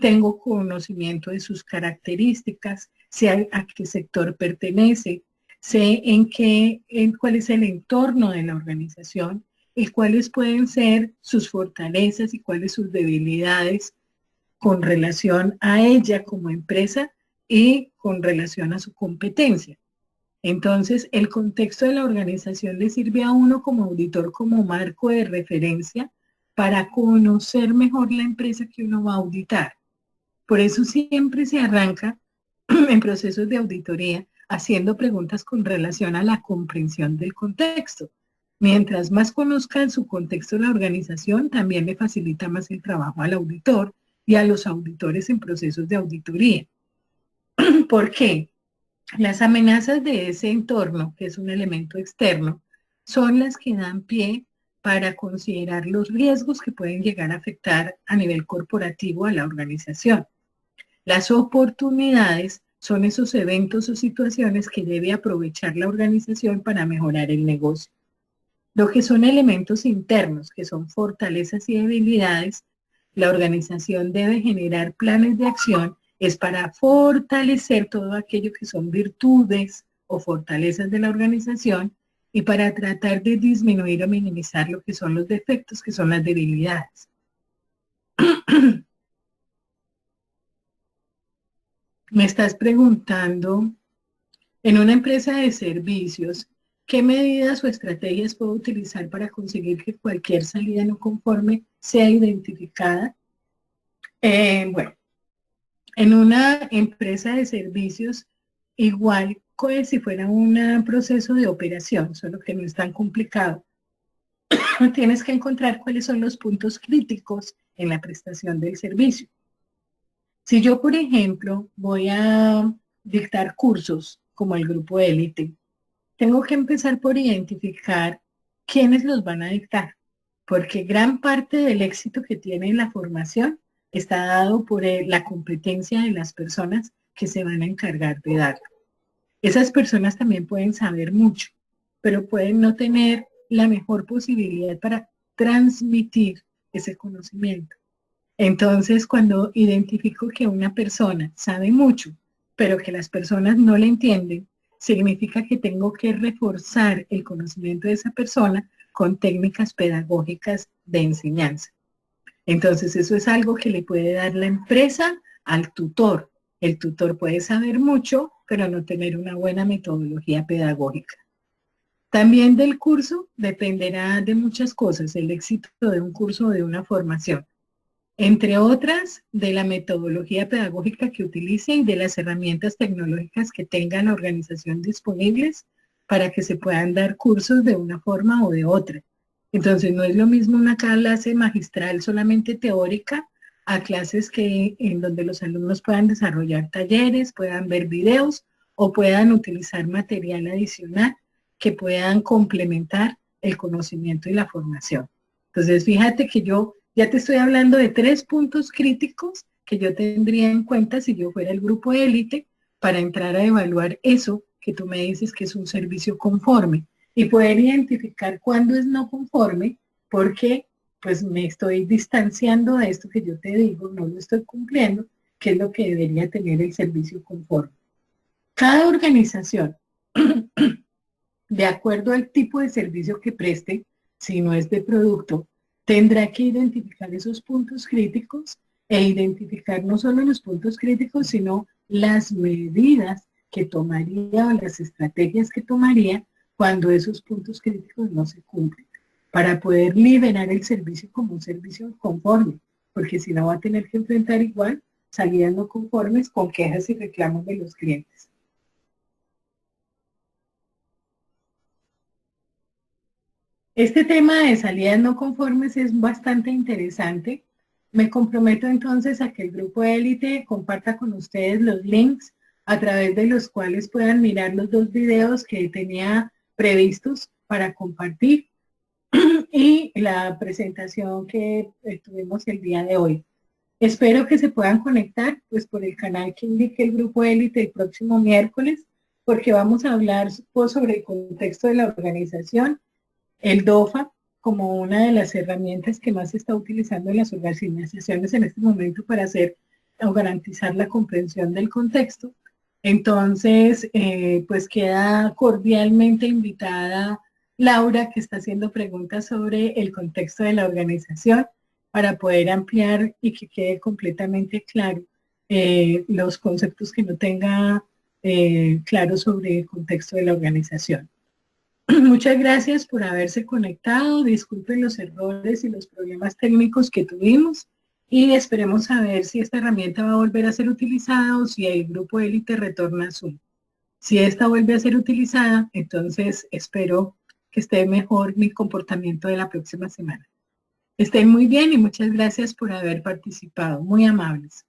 tengo conocimiento de sus características, sé a qué sector pertenece, sé cuál es el entorno de la organización y cuáles pueden ser sus fortalezas y cuáles sus debilidades con relación a ella como empresa y con relación a su competencia. Entonces, el contexto de la organización le sirve a uno como auditor como marco de referencia para conocer mejor la empresa que uno va a auditar. Por eso siempre se arranca en procesos de auditoría haciendo preguntas con relación a la comprensión del contexto. Mientras más conozcan su contexto la organización, también le facilita más el trabajo al auditor y a los auditores en procesos de auditoría. ¿Por qué? Las amenazas de ese entorno, que es un elemento externo, son las que dan pie para considerar los riesgos que pueden llegar a afectar a nivel corporativo a la organización. Las oportunidades son esos eventos o situaciones que debe aprovechar la organización para mejorar el negocio. Lo que son elementos internos, que son fortalezas y debilidades, la organización debe generar planes de acción, es para fortalecer todo aquello que son virtudes o fortalezas de la organización y para tratar de disminuir o minimizar lo que son los defectos, que son las debilidades. Me estás preguntando, en una empresa de servicios, ¿qué medidas o estrategias puedo utilizar para conseguir que cualquier salida no conforme sea identificada? Bueno, en una empresa de servicios, igual que si fuera un proceso de operación, solo que no es tan complicado, tienes que encontrar cuáles son los puntos críticos en la prestación del servicio. Si yo, por ejemplo, voy a dictar cursos como el grupo élite, tengo que empezar por identificar quiénes los van a dictar, porque gran parte del éxito que tiene la formación está dado por la competencia de las personas que se van a encargar de darlo. Esas personas también pueden saber mucho, pero pueden no tener la mejor posibilidad para transmitir ese conocimiento. Entonces, cuando identifico que una persona sabe mucho, pero que las personas no le entienden, significa que tengo que reforzar el conocimiento de esa persona con técnicas pedagógicas de enseñanza. Entonces, eso es algo que le puede dar la empresa al tutor. El tutor puede saber mucho, pero no tener una buena metodología pedagógica. También del curso dependerá de muchas cosas, el éxito de un curso o de una formación. Entre otras, de la metodología pedagógica que utilice y de las herramientas tecnológicas que tenga la organización disponibles para que se puedan dar cursos de una forma o de otra. Entonces, no es lo mismo una clase magistral solamente teórica a clases en donde los alumnos puedan desarrollar talleres, puedan ver videos o puedan utilizar material adicional que puedan complementar el conocimiento y la formación. Entonces, fíjate que yo ya te estoy hablando de 3 puntos críticos que yo tendría en cuenta si yo fuera el grupo élite para entrar a evaluar eso que tú me dices que es un servicio conforme y poder identificar cuándo es no conforme, porque pues me estoy distanciando de esto que yo te digo, no lo estoy cumpliendo, que es lo que debería tener el servicio conforme. Cada organización, de acuerdo al tipo de servicio que preste, si no es de producto, tendrá que identificar esos puntos críticos e identificar no solo los puntos críticos, sino las medidas que tomaría o las estrategias que tomaría cuando esos puntos críticos no se cumplen, para poder liberar el servicio como un servicio conforme, porque si no va a tener que enfrentar igual salidas no conformes con quejas y reclamos de los clientes. Este tema de salidas no conformes es bastante interesante. Me comprometo entonces a que el grupo élite comparta con ustedes los links a través de los cuales puedan mirar los 2 videos que tenía previstos para compartir y la presentación que tuvimos el día de hoy. Espero que se puedan conectar pues por el canal que indique el grupo élite el próximo miércoles, porque vamos a hablar sobre el contexto de la organización, el DOFA como una de las herramientas que más se está utilizando en las organizaciones en este momento para hacer o garantizar la comprensión del contexto. Entonces, pues queda cordialmente invitada Laura, que está haciendo preguntas sobre el contexto de la organización para poder ampliar y que quede completamente claro los conceptos que no tenga claro sobre el contexto de la organización. Muchas gracias por haberse conectado. Disculpen los errores y los problemas técnicos que tuvimos y esperemos saber si esta herramienta va a volver a ser utilizada o si el grupo élite retorna a Zoom. Si esta vuelve a ser utilizada, entonces espero que esté mejor mi comportamiento de la próxima semana. Estén muy bien y muchas gracias por haber participado. Muy amables.